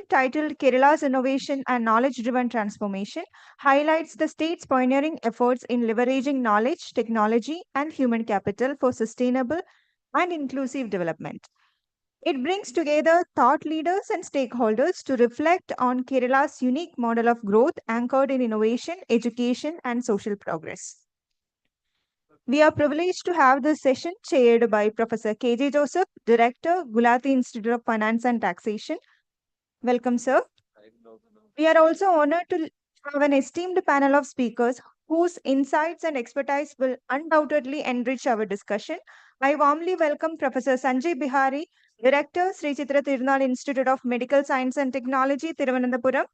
titled Kerala's Innovation and Knowledge-Driven Transformation, highlights the state's pioneering efforts in leveraging knowledge, technology, and human capital for sustainable and inclusive development. It brings together thought leaders and stakeholders to reflect on Kerala's unique model of growth anchored in innovation, education, and social progress. We are privileged to have this session chaired by Professor KJ Joseph, Director, Gulati Institute of Finance and Taxation. Welcome, sir. We are also honored to have an esteemed panel of speakers whose insights and expertise will undoubtedly enrich our discussion. I warmly welcome Professor Sanjay Bihari, Director, Sri Chitra Tirunal Institute of Medical Science and Technology, Thiruvananthapuram;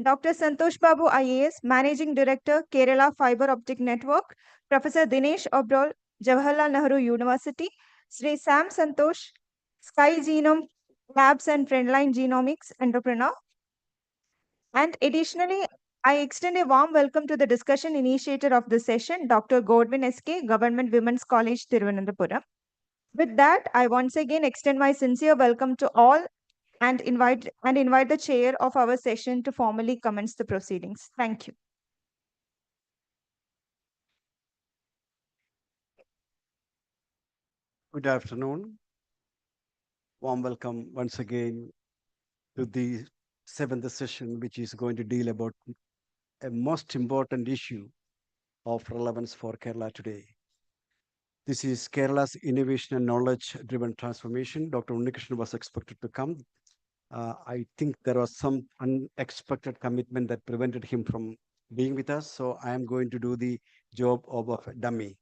Dr. Santosh Babu IAS, Managing Director, Kerala Fiber Optic Network; Professor Dinesh Obrol, Jawaharlal Nehru University; Sri Sam Santosh, Sky Genome Labs and Trendline Genomics Entrepreneur. And additionally, I extend a warm welcome to the discussion initiator of this session, Dr. Godwin SK, Government Women's College, Thiruvananthapuram. With that, I once again extend my sincere welcome to all and invite the chair of our session to formally commence the proceedings. Thank you. Good afternoon. Warm welcome once again to the seventh session, which is going to deal about a most important issue of relevance for Kerala today. This is Kerala's innovation and knowledge-driven transformation. Dr. Unnikrishnan was expected to come. I think there was some unexpected commitment that prevented him from being with us. So I am going to do the job of a dummy.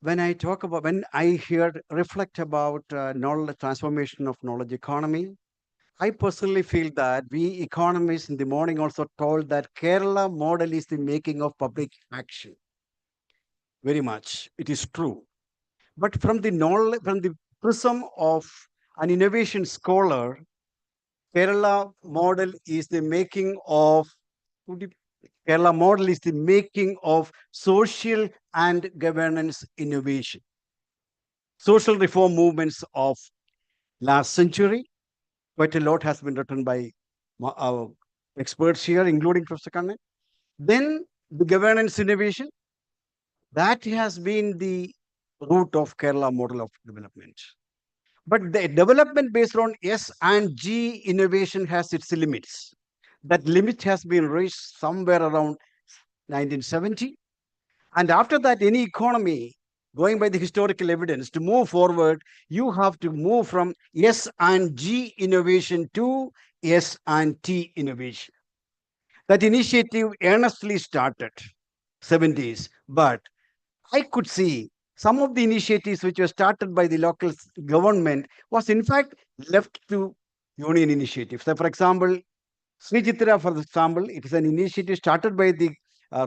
When I reflect about knowledge transformation of knowledge economy, I personally feel that we economists in the morning also told that Kerala model is the making of public action. Very much, it is true. But from the prism of an innovation scholar, Kerala model is the making of Kerala model is the making of social and governance innovation. Social reform movements of last century. Quite a lot has been written by our experts here, including Professor Kannan. Then the governance innovation, that has been the root of Kerala model of development. But the development based on S and G innovation has its limits. That limit has been reached somewhere around 1970. And after that, any economy, going by the historical evidence, to move forward, you have to move from S and G innovation to S and T innovation. That initiative earnestly started 70s, but I could see some of the initiatives which were started by the local government was in fact left to union initiatives. So for example, Sri Chitra, for example, it is an initiative started by the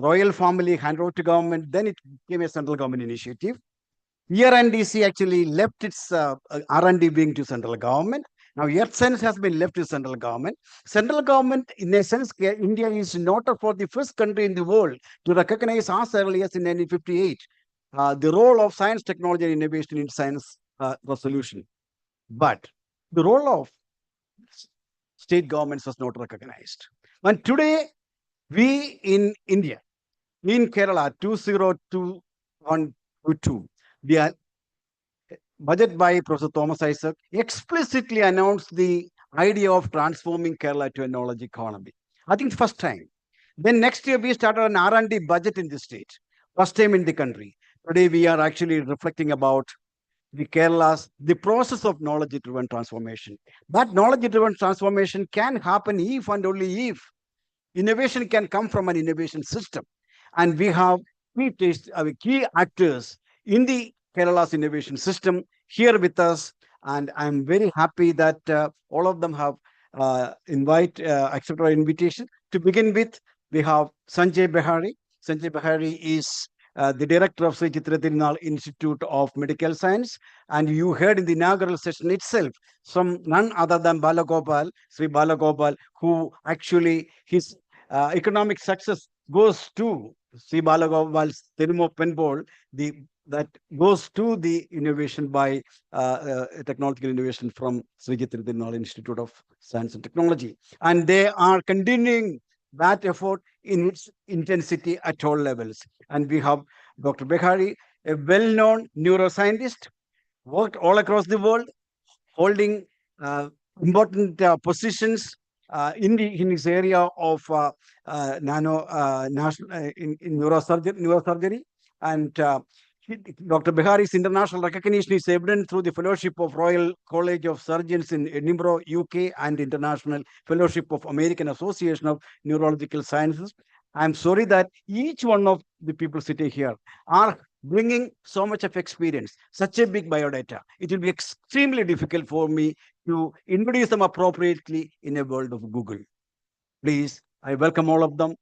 royal family, handed over to government, then it became a central government initiative. ERNDC actually left its R&D wing to central government. Now, Earth Science has been left to central government. Central government, in a sense, India is noted for the first country in the world to recognize as early as in 1958 the role of science, technology, and innovation in science resolution. But the role of state governments was not recognized. And today, we in India, in Kerala, 2021-22, the budget by Professor Thomas Isaac explicitly announced the idea of transforming Kerala to a knowledge economy. I think first time. Then next year, we started an R&D budget in the state. First time in the country. Today, we are actually reflecting about the process of knowledge-driven transformation. That knowledge-driven transformation can happen if and only if innovation can come from an innovation system. And we have key actors in the Kerala's innovation system here with us. And I'm very happy that all of them have accepted our invitation. To begin with, we have Sanjay Bihari. Sanjay Bihari is the director of Sri Chitra Tirunal Institute of Medical Science. And you heard in the inaugural session itself from none other than Balagopal, Sri Balagopal, who actually his economic success goes to Sri Balagopal's Tirumo Penbol, the that goes to the innovation by technological innovation from Srijit Tirunal Institute of Science and Technology. And they are continuing that effort in its intensity at all levels. And we have Dr. Behari, a well-known neuroscientist, worked all across the world, holding important positions in his area of in neurosurgery. And Dr. Behari's international recognition is evident through the fellowship of Royal College of Surgeons in Edinburgh, UK, and international fellowship of American Association of Neurological Sciences. I'm sorry that each one of the people sitting here are bringing so much of experience, such a big biodata. It will be extremely difficult for me to introduce them appropriately in a world of Google. Please, I welcome all of them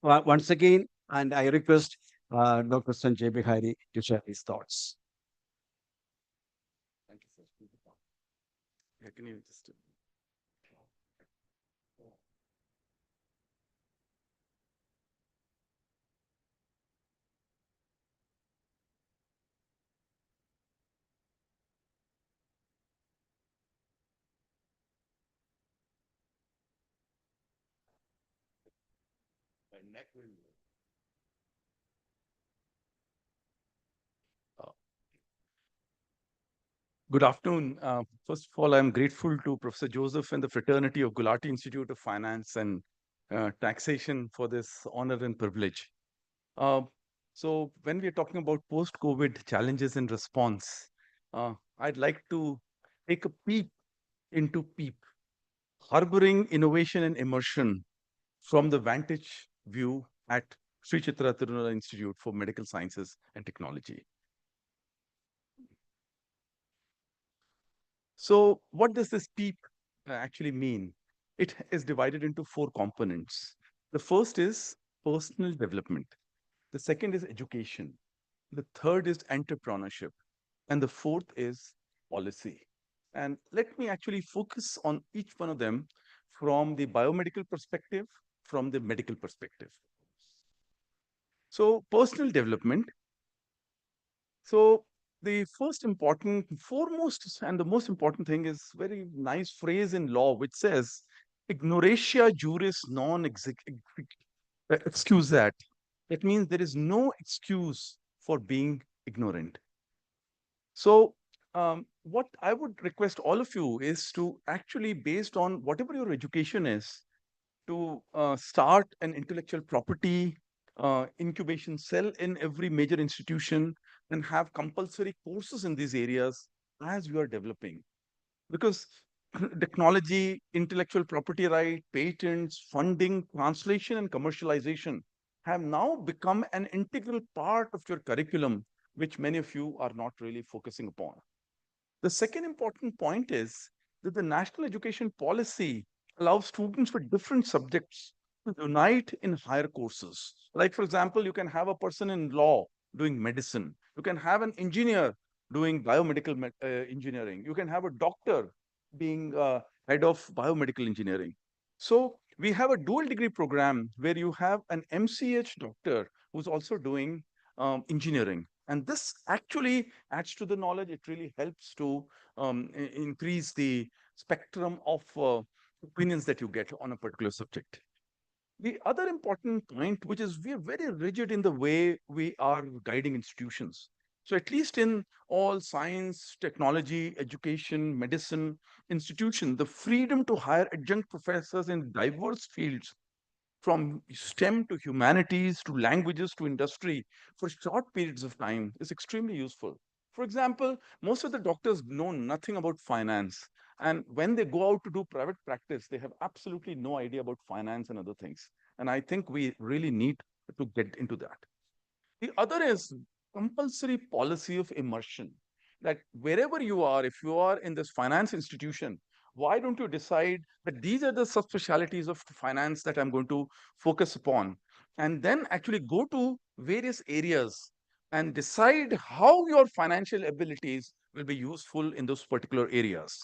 once again, and I request Dr. Sanjay Behari to share his thoughts. Thank you, sir. Yeah, can you just... My neck will... Good afternoon. First of all, I'm grateful to Professor Joseph and the fraternity of Gulati Institute of Finance and Taxation for this honor and privilege. So when we are talking about post-COVID challenges and response, I'd like to take a peek into PEEP, harboring innovation and immersion from the vantage view at Sri Chitra Tirunala Institute for Medical Sciences and Technology. So what does this PEEP actually mean? It is divided into 4 components. The first is personal development. The second is education. The third is entrepreneurship. And the fourth is policy. And let me actually focus on each one of them from the biomedical perspective, from the medical perspective. So personal development. So the foremost and the most important thing is very nice phrase in law, which says, ignorantia juris non excuse that. That means there is no excuse for being ignorant. So what I would request all of you is to actually, based on whatever your education is, to start an intellectual property incubation cell in every major institution and have compulsory courses in these areas as you are developing. Because technology, intellectual property right, patents, funding, translation, and commercialization have now become an integral part of your curriculum, which many of you are not really focusing upon. The second important point is that the national education policy allows students with different subjects to unite in higher courses. Like, for example, you can have a person in law doing medicine. You can have an engineer doing biomedical engineering. You can have a doctor being head of biomedical engineering. So we have a dual degree program where you have an MCH doctor who's also doing engineering. And this actually adds to the knowledge. It really helps to increase the spectrum of opinions that you get on a particular subject. The other important point, which is we are very rigid in the way we are guiding institutions. So at least in all science, technology, education, medicine institution, the freedom to hire adjunct professors in diverse fields from STEM to humanities to languages to industry for short periods of time is extremely useful. For example, most of the doctors know nothing about finance. And when they go out to do private practice, they have absolutely no idea about finance and other things. And I think we really need to get into that. The other is compulsory policy of immersion. That wherever you are, if you are in this finance institution, why don't you decide that these are the subspecialties of finance that I'm going to focus upon? And then actually go to various areas and decide how your financial abilities will be useful in those particular areas.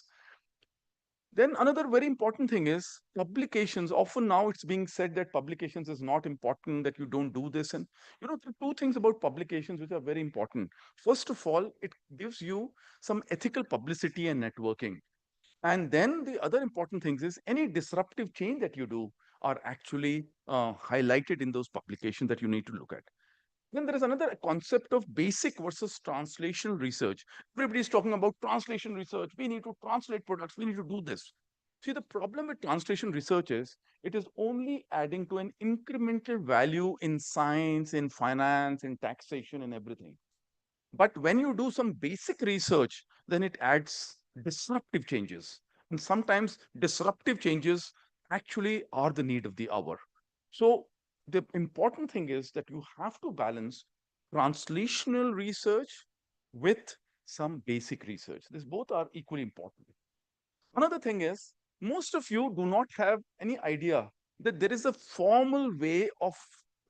Then another very important thing is publications. Often now it's being said that publications is not important, that you don't do this. And there are two things about publications which are very important. First of all, it gives you some ethical publicity and networking. And then the other important things is any disruptive change that you do are actually highlighted in those publications that you need to look at. Then there is another concept of basic versus translation research. Everybody is talking about translation research. We need to translate products. We need to do this. See, the problem with translation research is it is only adding to an incremental value in science, in finance, in taxation, and everything. But when you do some basic research, then it adds disruptive changes. And sometimes disruptive changes actually are the need of the hour. So the important thing is that you have to balance translational research with some basic research. These both are equally important. Another thing is, most of you do not have any idea that there is a formal way of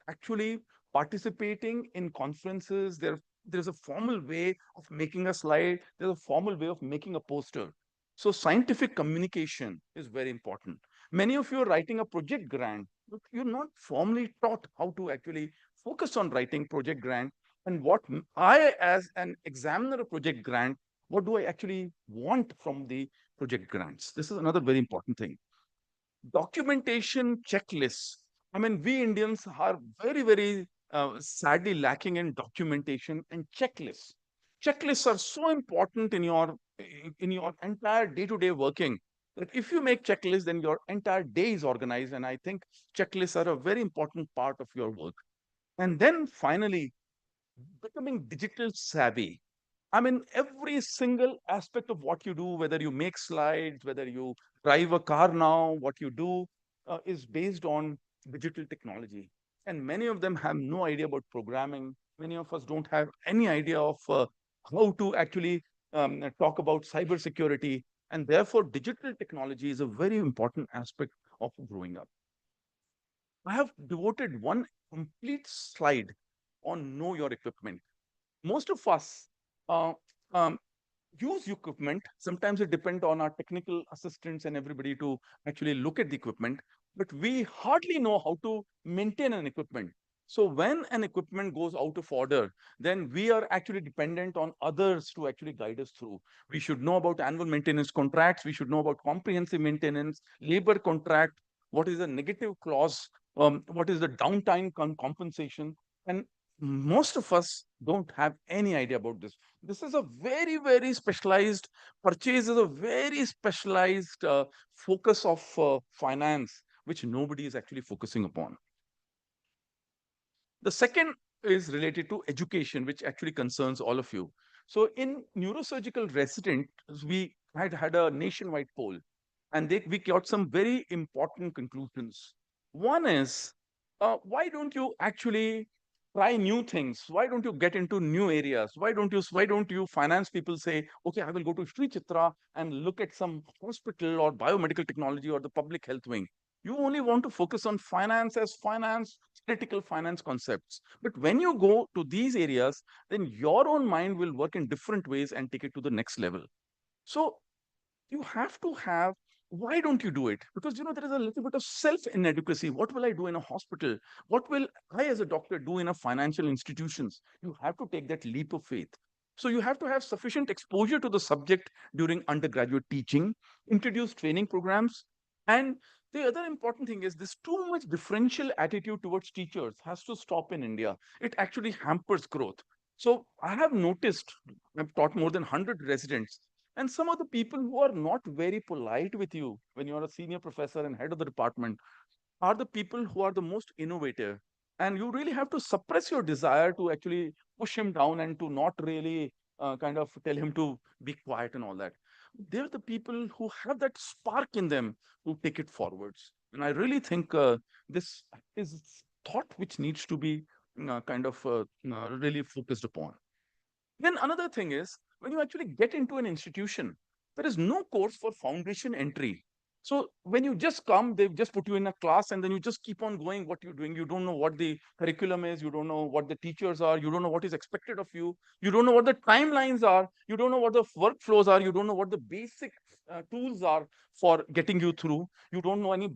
actually participating in conferences. There's a formal way of making a slide. There's a formal way of making a poster. So scientific communication is very important. Many of you are writing a project grant, but you're not formally taught how to actually focus on writing project grant. And what I, as an examiner of project grant, what do I actually want from the project grants? This is another very important thing. Documentation checklists. I mean, we Indians are very, sadly lacking in documentation and checklists. Checklists are so important in your entire day-to-day working that if you make checklists, then your entire day is organized. And I think checklists are a very important part of your work. And then finally, becoming digital savvy. I mean, every single aspect of what you do, whether you make slides, whether you drive a car now, what you do is based on digital technology. And many of them have no idea about programming. Many of us don't have any idea of how to actually talk about cybersecurity. And therefore, digital technology is a very important aspect of growing up. I have devoted one complete slide on know your equipment. Most of us uh, um, use equipment. Sometimes it depends on our technical assistants and everybody to actually look at the equipment, but we hardly know how to maintain an equipment. So when an equipment goes out of order, then we are actually dependent on others to actually guide us through. We should know about annual maintenance contracts. We should know about comprehensive maintenance, labor contract, what is the negative clause, what is the downtime compensation. And most of us don't have any idea about this. This is a very specialized purchase, is a very specialized focus of finance, which nobody is actually focusing upon. The second is related to education, which actually concerns all of you. So in neurosurgical resident, we had a nationwide poll, and we got some very important conclusions. One is, why don't you actually try new things? Why don't you get into new areas? Why don't you finance people say, okay, I will go to Sri Chitra and look at some hospital or biomedical technology or the public health wing. You only want to focus on finance as finance, critical finance concepts. But when you go to these areas, then your own mind will work in different ways and take it to the next level. So you have to have, why don't you do it? Because there is a little bit of self inadequacy. What will I do in a hospital? What will I as a doctor do in a financial institutions? You have to take that leap of faith. So you have to have sufficient exposure to the subject during undergraduate teaching, introduce training programs. And the other important thing is this too much differential attitude towards teachers has to stop in India. It actually hampers growth. So I have noticed, I've taught more than 100 residents, and some of the people who are not very polite with you when you're a senior professor and head of the department are the people who are the most innovative. And you really have to suppress your desire to actually push him down and to not really kind of tell him to be quiet and all that. They're the people who have that spark in them who take it forwards. And I really think this is thought which needs to be really focused upon. Then another thing is when you actually get into an institution, there is no course for foundation entry. So when you just come, they just put you in a class and then you just keep on going what you're doing. You don't know what the curriculum is. You don't know what the teachers are. You don't know what is expected of you. You don't know what the timelines are. You don't know what the workflows are. You don't know what the basic tools are for getting you through. You don't know any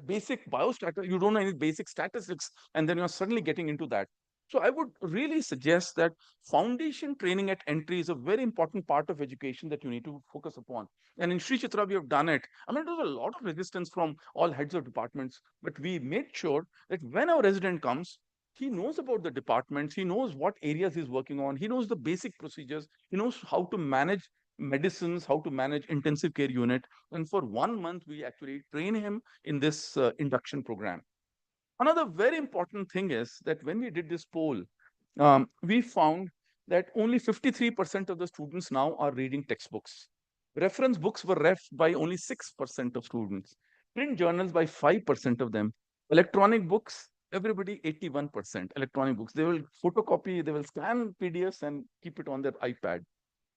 basic biostatistics, you don't know any basic statistics, and then you're suddenly getting into that. So I would really suggest that foundation training at entry is a very important part of education that you need to focus upon. And in Sri Chitra, we have done it. I mean, there was a lot of resistance from all heads of departments, but we made sure that when our resident comes, he knows about the departments, he knows what areas he's working on, he knows the basic procedures, he knows how to manage medicines, how to manage intensive care unit. And for 1 month, we actually train him in this induction program. Another very important thing is that when we did this poll, we found that only 53% of the students now are reading textbooks. Reference books were ref by only 6% of students. Print journals by 5% of them. Electronic books, everybody 81%. Electronic books, they will photocopy, they will scan PDFs and keep it on their iPad.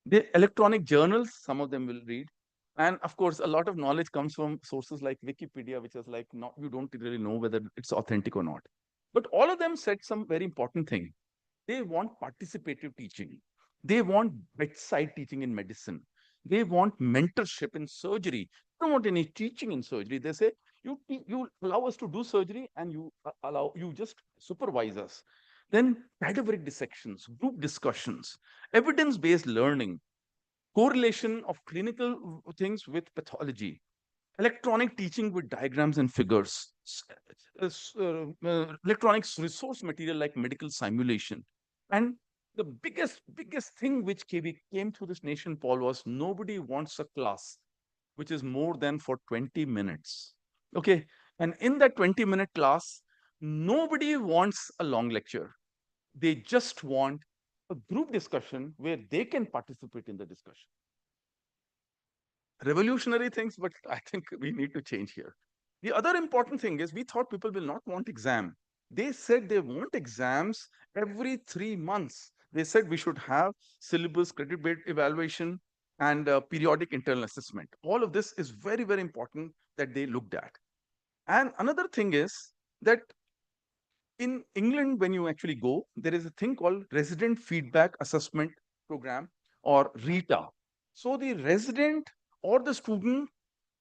The electronic journals, some of them will read. And of course, a lot of knowledge comes from sources like Wikipedia, which is like, not, you don't really know whether it's authentic or not. But all of them said some very important thing. They want participative teaching. They want bedside teaching in medicine. They want mentorship in surgery. They don't want any teaching in surgery. They say, you allow us to do surgery and you just supervise us. Then cadaveric dissections, group discussions, evidence-based learning, correlation of clinical things with pathology, electronic teaching with diagrams and figures, electronic resource material like medical simulation. And the biggest thing which came through this nation, Paul, was nobody wants a class which is more than for 20 minutes. Okay. And in that 20-minute class, nobody wants a long lecture. They just want a group discussion where they can participate in the discussion. Revolutionary things, but I think we need to change here. The other important thing is we thought people will not want exam. They said they want exams every 3 months. They said we should have syllabus, credit-based evaluation, and periodic internal assessment. All of this is very, very important that they looked at. And another thing is that in England, when you actually go, there is a thing called Resident Feedback Assessment Program, or RETA. So the resident or the student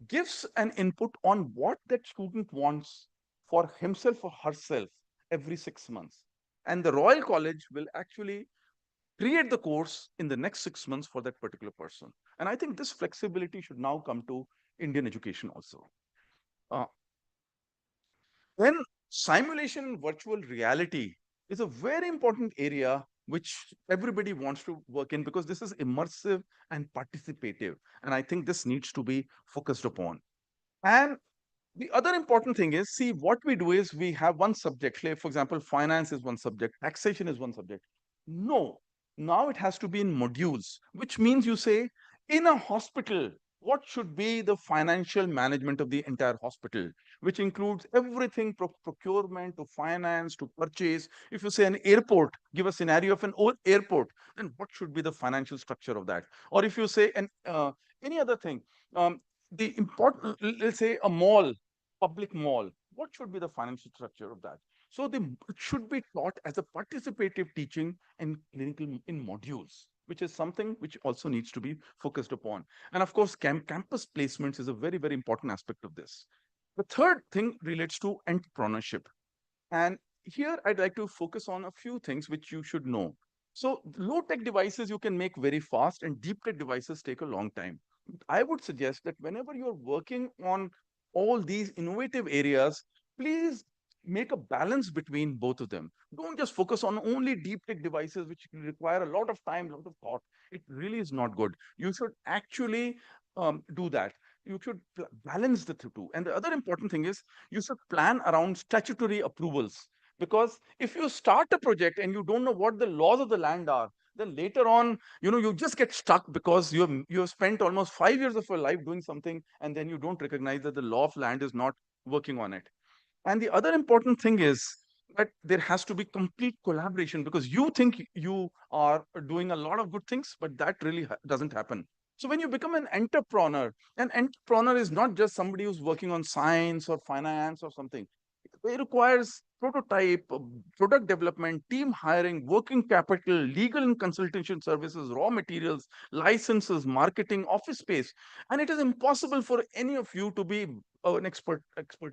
gives an input on what that student wants for himself or herself every 6 months. And the Royal College will actually create the course in the next 6 months for that particular person. And I think this flexibility should now come to Indian education also. Then simulation and virtual reality is a very important area which everybody wants to work in, because this is immersive and participative. And I think this needs to be focused upon. And the other important thing is, see, what we do is we have one subject. Like, for example, finance is one subject, taxation is one subject. No, now it has to be in modules, which means you say, in a hospital, what should be the financial management of the entire hospital, which includes everything from procurement to finance to purchase. If you say an airport, give a scenario of an old airport, then what should be the financial structure of that? Or if you say any other thing, the important, let's say a mall, public mall, what should be the financial structure of that? So it should be taught as a participative teaching and clinical in modules, which is something which also needs to be focused upon. And of course, campus placements is a very, very important aspect of this. The third thing relates to entrepreneurship. And here I'd like to focus on a few things which you should know. So low-tech devices you can make very fast, and deep-tech devices take a long time. I would suggest that whenever you're working on all these innovative areas, please make a balance between both of them. Don't just focus on only deep-tech devices, which require a lot of time, a lot of thought. It really is not good. You should actually do that. You should balance the two. And the other important thing is you should plan around statutory approvals. Because if you start a project and you don't know what the laws of the land are, then later on, you just get stuck because you have spent almost 5 years of your life doing something, and then you don't recognize that the law of land is not working on it. And the other important thing is that there has to be complete collaboration, because you think you are doing a lot of good things, but that really doesn't happen. So when you become an entrepreneur is not just somebody who's working on science or finance or something. It requires prototype, product development, team hiring, working capital, legal and consultation services, raw materials, licenses, marketing, office space. And it is impossible for any of you to be an expert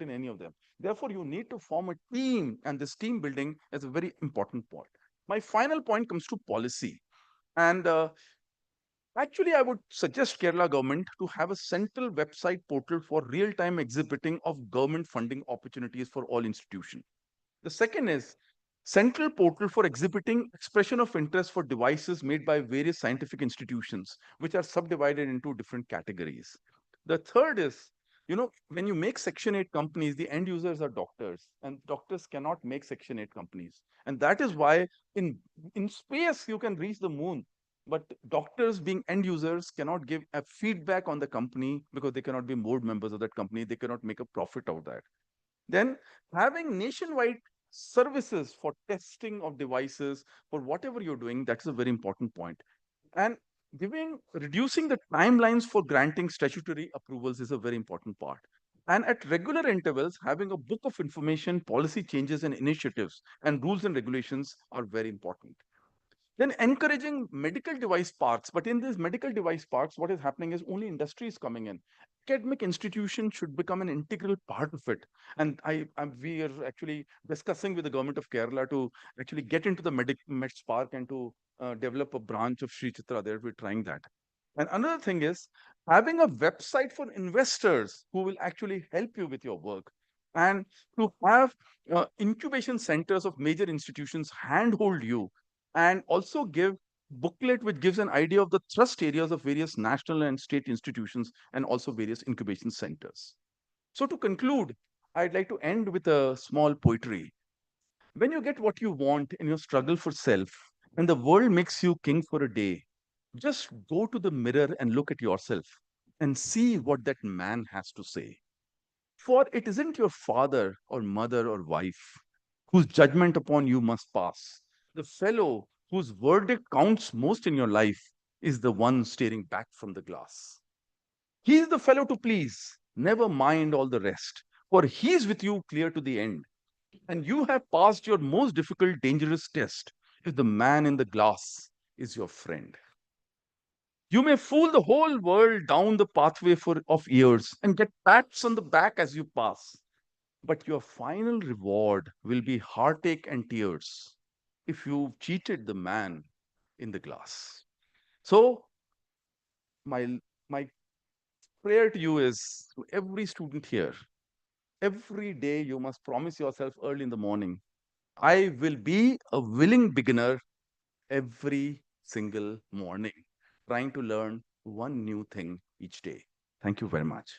in any of them. Therefore, you need to form a team, and this team building is a very important point. My final point comes to policy. And actually, I would suggest Kerala government to have a central website portal for real-time exhibiting of government funding opportunities for all institutions. The second is central portal for exhibiting expression of interest for devices made by various scientific institutions, which are subdivided into different categories. The third is, when you make Section 8 companies, the end users are doctors, and doctors cannot make Section 8 companies. And that is why in space you can reach the moon, but doctors being end users cannot give a feedback on the company because they cannot be board members of that company. They cannot make a profit out of that. Then having nationwide services for testing of devices for whatever you're doing, that's a very important point. And reducing the timelines for granting statutory approvals is a very important part. And at regular intervals, having a book of information, policy changes and initiatives and rules and regulations are very important. Then encouraging medical device parks. But in these medical device parks, what is happening is only industry is coming in. Academic institutions should become an integral part of it. And we are actually discussing with the government of Kerala to actually get into the Meds Park and to develop a branch of Sri Chitra there. We're trying that. And another thing is having a website for investors who will actually help you with your work, and to have incubation centers of major institutions handhold you, and also give booklet which gives an idea of the thrust areas of various national and state institutions and also various incubation centers. So to conclude, I'd like to end with a small poetry. When you get what you want in your struggle for self, and the world makes you king for a day, just go to the mirror and look at yourself and see what that man has to say. For it isn't your father or mother or wife whose judgment upon you must pass. The fellow whose verdict counts most in your life is the one staring back from the glass. He is the fellow to please. Never mind all the rest, for he is with you clear to the end. And you have passed your most difficult, dangerous test if the man in the glass is your friend. You may fool the whole world down the pathway of years and get pats on the back as you pass. But your final reward will be heartache and tears if you've cheated the man in the glass. So, my, my prayer to you is to every student here, every day you must promise yourself early in the morning, I will be a willing beginner every single morning, trying to learn one new thing each day. Thank you very much.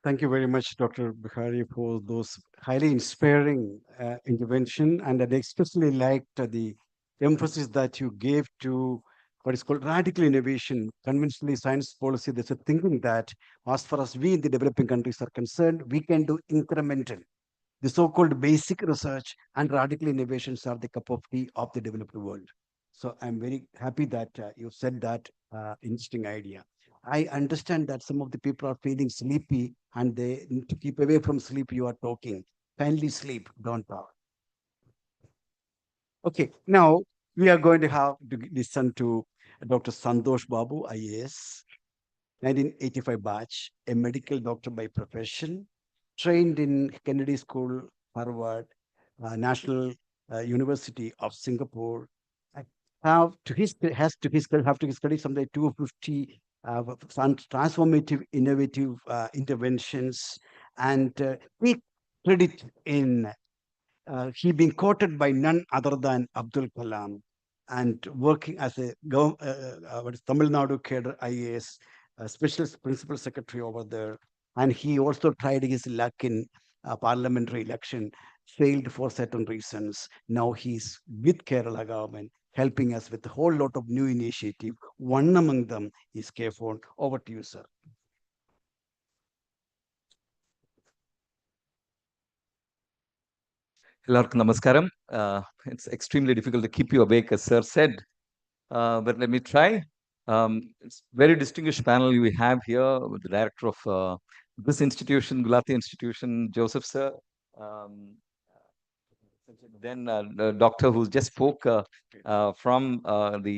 Thank you very much, Dr. Bihari, for those highly inspiring intervention. And I'd especially liked the emphasis that you gave to what is called radical innovation. Conventionally, science policy, there's a thinking that as far as we in the developing countries are concerned, we can do incremental. The so-called basic research and radical innovations are the cup of tea of the developed world. So I'm very happy that you said that interesting idea. I understand that some of the people are feeling sleepy and they need to keep away from sleep. You are talking. Kindly sleep, don't talk. Okay, now we are going to have to listen to Dr. Santosh Babu, IAS, 1985 batch, a medical doctor by profession, trained in Kennedy School, Harvard, National University of Singapore. Have to his study something 250 transformative, innovative interventions, and we credit in he being quoted by none other than Abdul Kalam, and working as a Tamil Nadu cadre IAS special principal secretary over there. And he also tried his luck in parliamentary election, failed for certain reasons. Now he's with Kerala government, helping us with a whole lot of new initiative. One among them is KFON. Over to you, sir. Hellarkum namaskaram. It's extremely difficult to keep you awake, as sir said, but let me try. It's very distinguished panel we have here with the director of this institution, Gulati Institution, Joseph sir. Then the doctor who just spoke from the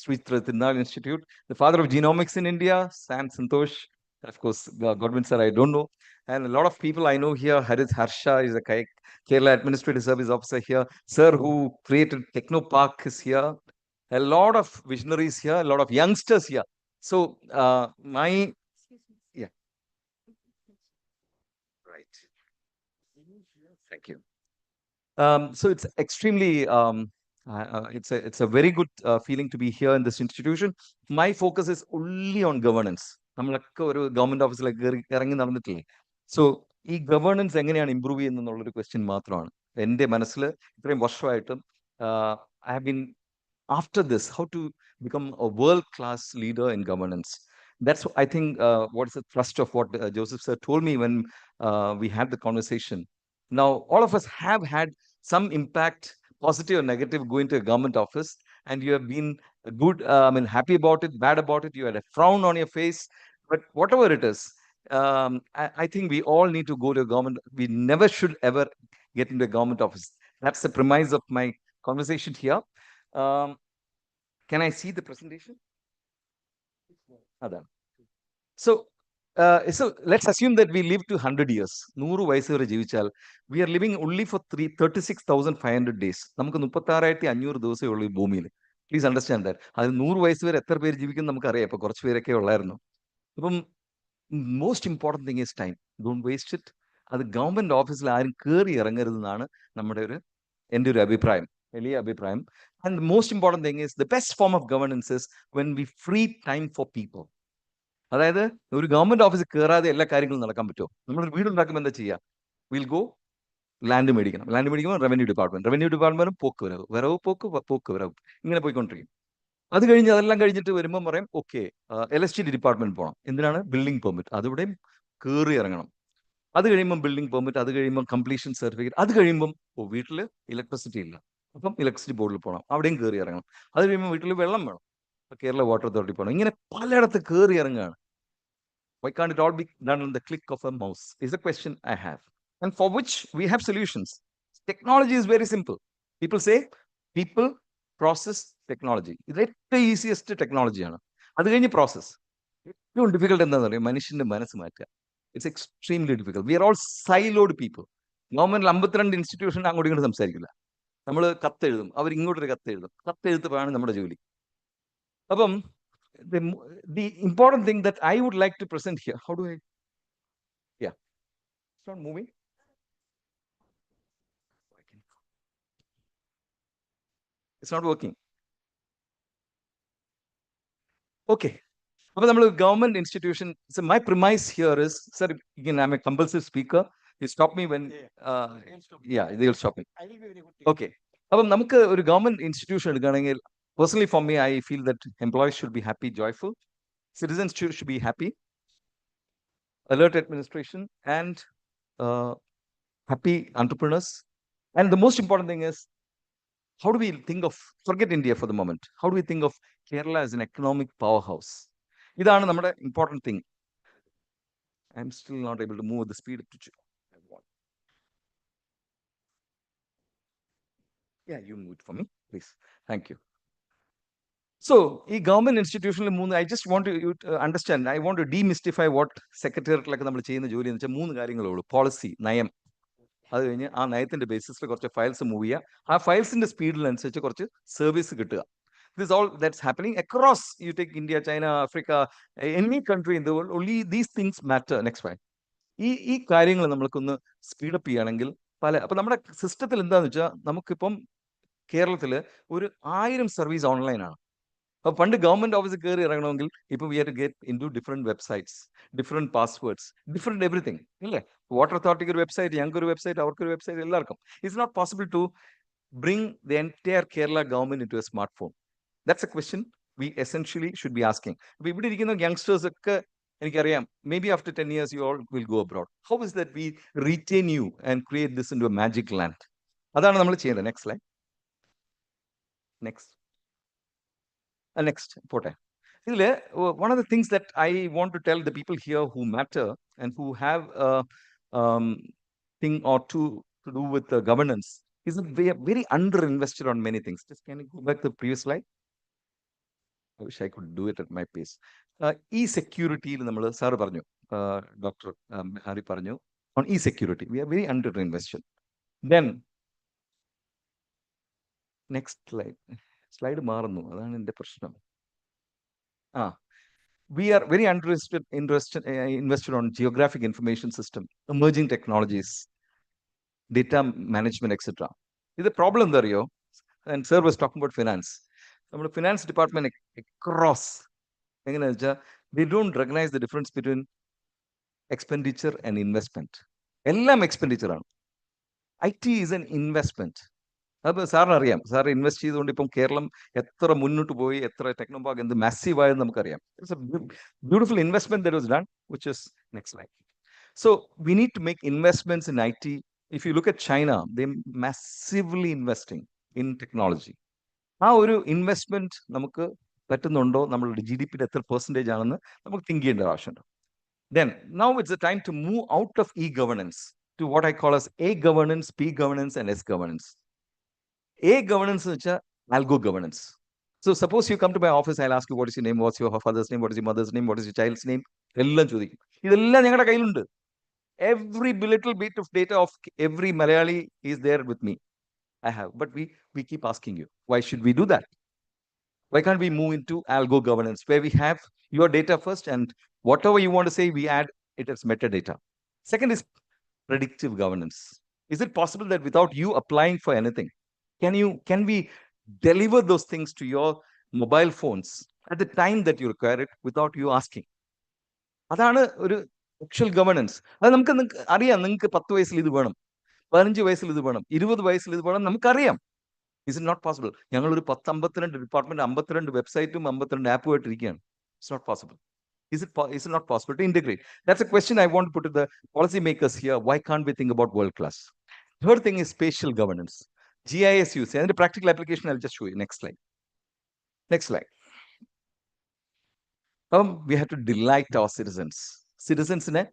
Sri Tirunal Institute, the father of genomics in India, Sam Santosh, of course, Godwin sir, I don't know. And a lot of people I know here, Harith Harsha is a Kerala Administrative Service Officer here, sir who created Technopark is here, a lot of visionaries here, a lot of youngsters here. So my, yeah. Right. Thank you. So it's extremely, it's a very good feeling to be here in this institution. My focus is only on governance. നമ്മളൊക്കെ ഒരു government ഓഫീസിലേക്ക് ഇറങ്ങി നടന്നിട്ടില്ലേ. So ഈ governance എങ്ങനെയാണ് improve ചെയ്യുന്നതെന്നുള്ളൊരു question മാത്രമാണ് എൻ്റെ മനസ്സിൽ ഇത്രയും വർഷമായിട്ടും. I have been after this, how to become a world-class leader in governance. That's, I think, what is the thrust of what Joseph sir told me when we had the conversation. Now, all of us have had some impact, positive or negative, going to a government office, and you have been good, happy about it, bad about it, you had a frown on your face, but whatever it is, I think we all need to go to a government. We never should ever get into a government office. That's the premise of my conversation here. Can I see the presentation? So let's assume that we live to 100 years. 100 വയസ്സ് വരെ ജീവിച്ചാൽ we are living only for 36,500 days. നമുക്ക് 36,500 ദിവസമേ ഉള്ളൂ ഈ ഭൂമിയിൽ. Please understand that. അത് 100 വയസ്സ് വരെ എത്ര പേര് ജീവിക്കും നമുക്കറിയാം. ഇപ്പൊ കുറച്ച് പേരൊക്കെ ഉള്ളായിരുന്നു. അപ്പം most important thing is time. Don't waste it. അത് ഗവൺമെന്റ് ഓഫീസിൽ ആരും കയറി ഇറങ്ങരുതെന്നാണ് എൻ്റെ ഒരു അഭിപ്രായം, വലിയ അഭിപ്രായം. And most important thing is the best form of governance is when we free time for people. അതായത് ഒരു ഗവൺമെന്റ് ഓഫീസിൽ കയറാതെ എല്ലാ കാര്യങ്ങളും നടക്കാൻ പറ്റുമോ? നമ്മളൊരു വീടുണ്ടാക്കുമ്പോൾ എന്താ ചെയ്യുക? വിൽ ഗോ ലാൻഡ് മേടിക്കണം. ലാൻഡ് മേടിക്കുമ്പോൾ റവന്യൂ ഡിപ്പാർട്ട്മെന്റും പോക്ക് വരവ് ഇങ്ങനെ പോയിക്കൊണ്ടിരിക്കും. അത് കഴിഞ്ഞ് അതെല്ലാം കഴിഞ്ഞിട്ട് വരുമ്പോൾ പറയും ഓക്കെ ഇലക്ട്രിസിറ്റി ഡിപ്പാർട്ട്മെന്റ് പോകണം. എന്തിനാണ്? Building permit. അതിവിടെയും കയറി ഇറങ്ങണം. അത് കഴിയുമ്പോൾ ബിൽഡിംഗ് പെർമിറ്റ്, അത് കഴിയുമ്പോൾ കംപ്ലീഷൻ സർട്ടിഫിക്കറ്റ്, അത് കഴിയുമ്പം വീട്ടിൽ ഇലക്ട്രിസിറ്റി ഇല്ല, അപ്പം ഇലക്ട്രിസിറ്റി ബോർഡിൽ പോകണം, അവിടെയും കയറി ഇറങ്ങണം. അത് കഴിയുമ്പോൾ വീട്ടിൽ വെള്ളം വേണം, കേരള വാട്ടർ അതോറിറ്റി പോകണം. ഇങ്ങനെ പലയിടത്ത് കയറി ഇറങ്ങുകയാണ്. Why can't it all be done on the click of a mouse is a question I have, and for which we have solutions. Technology is very simple. People say people, process, technology. It's the easiest technology. അത് കഴിഞ്ഞ് process. ഏറ്റവും difficult എന്താണെന്ന് പറയുക? മനുഷ്യന്റെ മനസ്സ് മാറ്റുക. It's extremely difficult. We are all siloed people. ഗവൺമെന്റിൽ 52 institution അങ്ങോട്ടും ഇങ്ങോട്ട് സംസാരിക്കില്ല. നമ്മൾ കത്തെഴുതും, അവർ ഇങ്ങോട്ടൊരു കത്തെഴുതും. കത്തെഴുത്തുമ്പോഴാണ് നമ്മുടെ ജോലി. അപ്പം the important thing that I would like to present here, how do I, yeah, it's not moving. It's not working. Okay. അപ്പോൾ നമ്മൾ government institution, my premise here is, sir, again, I'm a compulsive speaker. You stop me when, yeah, they will stop me. I will be very good. Okay. അപ്പം നമുക്ക് ഒരു government institution എടുക്കുകയാണെങ്കിൽ, personally for me, I feel that employees should be happy, joyful. Citizens should be happy, alert administration, and happy entrepreneurs. And the most important thing is, how do we think of, forget India for the moment, how do we think of Kerala as an economic powerhouse? ഇതാണ് നമ്മുടെ important thing. I'm still not able to move at the speed I want. Yeah, you move it for me, please. Thank you. So, ഈ government ഇൻസ്റ്റിറ്റ്യൂഷനിൽ I just want you to understand, I want to demystify what സെക്രട്ടേറിയറ്റിലൊക്കെ നമ്മൾ ചെയ്യുന്ന ജോലി എന്ന് വെച്ചാൽ 3 കാര്യങ്ങളേ ഉള്ളൂ. Policy, നയം. അത് കഴിഞ്ഞ് ആ നയത്തിന്റെ ബേസിസിൽ കുറച്ച് ഫയൽസ് മൂവ് ചെയ്യുക. ആ ഫയൽസിന്റെ സ്പീഡിനനുസരിച്ച് കുറച്ച് സർവീസ് കിട്ടുക. This is all that's happening across, you take India, China, Africa, any country in the world, only these things matter. Next slide. ഈ കാര്യങ്ങൾ നമ്മൾക്കൊന്ന് സ്പീഡപ്പ് ചെയ്യുകയാണെങ്കിൽ അപ്പം നമ്മുടെ സിസ്റ്റത്തിൽ എന്താണെന്ന് വെച്ചാൽ, നമുക്കിപ്പം കേരളത്തിൽ ഒരു 1000 സർവീസ് ഓൺലൈനാണ്. അപ്പോൾ പണ്ട് ഗവൺമെന്റ് ഓഫീസിൽ കയറി ഇറങ്ങണമെങ്കിൽ ഇപ്പോൾ we are to get into different websites, different passwords, different everything, ഇല്ലേ? വാട്ടർ അതോറിറ്റിക്ക് ഒരു വെബ്സൈറ്റ്, ഞങ്ങൾക്കൊരു വെബ്സൈറ്റ്, അവർക്കൊരു വെബ്സൈറ്റ്, എല്ലാവർക്കും. It's not possible to bring the entire Kerala government into a smart phone. That's a question we essentially should be asking. അപ്പോൾ ഇവിടെ ഇരിക്കുന്ന youngsters ഒക്കെ എനിക്കറിയാം, maybe after 10 years you all will go abroad. How is that we retain you and create this into a magic land? അതാണ് നമ്മൾ ചെയ്യേണ്ടത്. Next slide. Next. Next, പോട്ടെ. ഇതില് one of the things that I want to tell the people here who matter and who have a thing or two to do with the governance is that we are very underinvested on many things. Just can you go back to the previous slide? I wish I could do it at my pace. E-security, നമ്മൾ sir പറഞ്ഞു, doctor Hari പറഞ്ഞു, on e-security, we are very underinvested. Then, next slide. Slide മാറുന്നു, അതാണ് എൻ്റെ പ്രശ്നം. We are very invested on geographic information system, emerging technologies, data management, etc. Is the problem there, yo? And sir was talking about finance. Our finance department across, they don't recognize the difference between expenditure and investment. Ellam expenditure ആണ്. IT is an investment. അത് സാറിന് അറിയാം, sir invest ചെയ്തുകൊണ്ട് ഇപ്പം കേരളം എത്ര മുന്നോട്ട് പോയി, എത്ര ടെക്നോപാർക്ക് എന്ത് മാസീവ് ആയെന്ന് നമുക്കറിയാം. It's a beautiful investment that was done, which is next slide. So we need to make investments in IT. If you look at China, they massively investing in technology. ആ ഒരു ഇൻവെസ്റ്റ്മെന്റ് നമുക്ക് പറ്റുന്നുണ്ടോ, നമ്മളുടെ GDP എത്ര percentage ആണെന്ന് നമുക്ക് think ചെയ്യേണ്ട ആവശ്യമുണ്ട്. Then now it's the time to move out of e-governance to what I call as A governance, P governance, and S governance. A governance is algo governance. So suppose you come to my office, I'll ask you, what is your name, what's your father's name, what is your mother's name, what is your child's name? Every little bit of data of every Malayali is there with me. I have, but we keep asking you, why should we do that? Why can't we move into algo governance, where we have your data first, and whatever you want to say, we add it as metadata. Second is predictive governance. Is it possible that without you applying for anything, can we deliver those things to your mobile phones at the time that you require it without you asking? അതാണ് ഒരു actual governance. അത് നമുക്ക് അറിയാം, നിങ്ങൾക്ക് 10 വയസ്സിൽ ഇത് വേണം, 15 വയസ്സിൽ ഇത് വേണം, 20 വയസ്സിൽ ഇത് വേണം, നമുക്കറിയാം. Is it not possible? ഞങ്ങളൊരു 52 ഡിപ്പാർട്ട്മെന്റ്, 52 വെബ്സൈറ്റും 52 ആപ്പുമായിട്ട് ഇരിക്കുകയാണ്. It's not possible. Is it not possible to integrate? That's a question I want to put to the policy makers here. Why can't we think about world class? Third thing is spatial governance. GIS use. And the practical application, I'll just show you. Next slide. Next slide. We have to delight our citizens. Citizens in a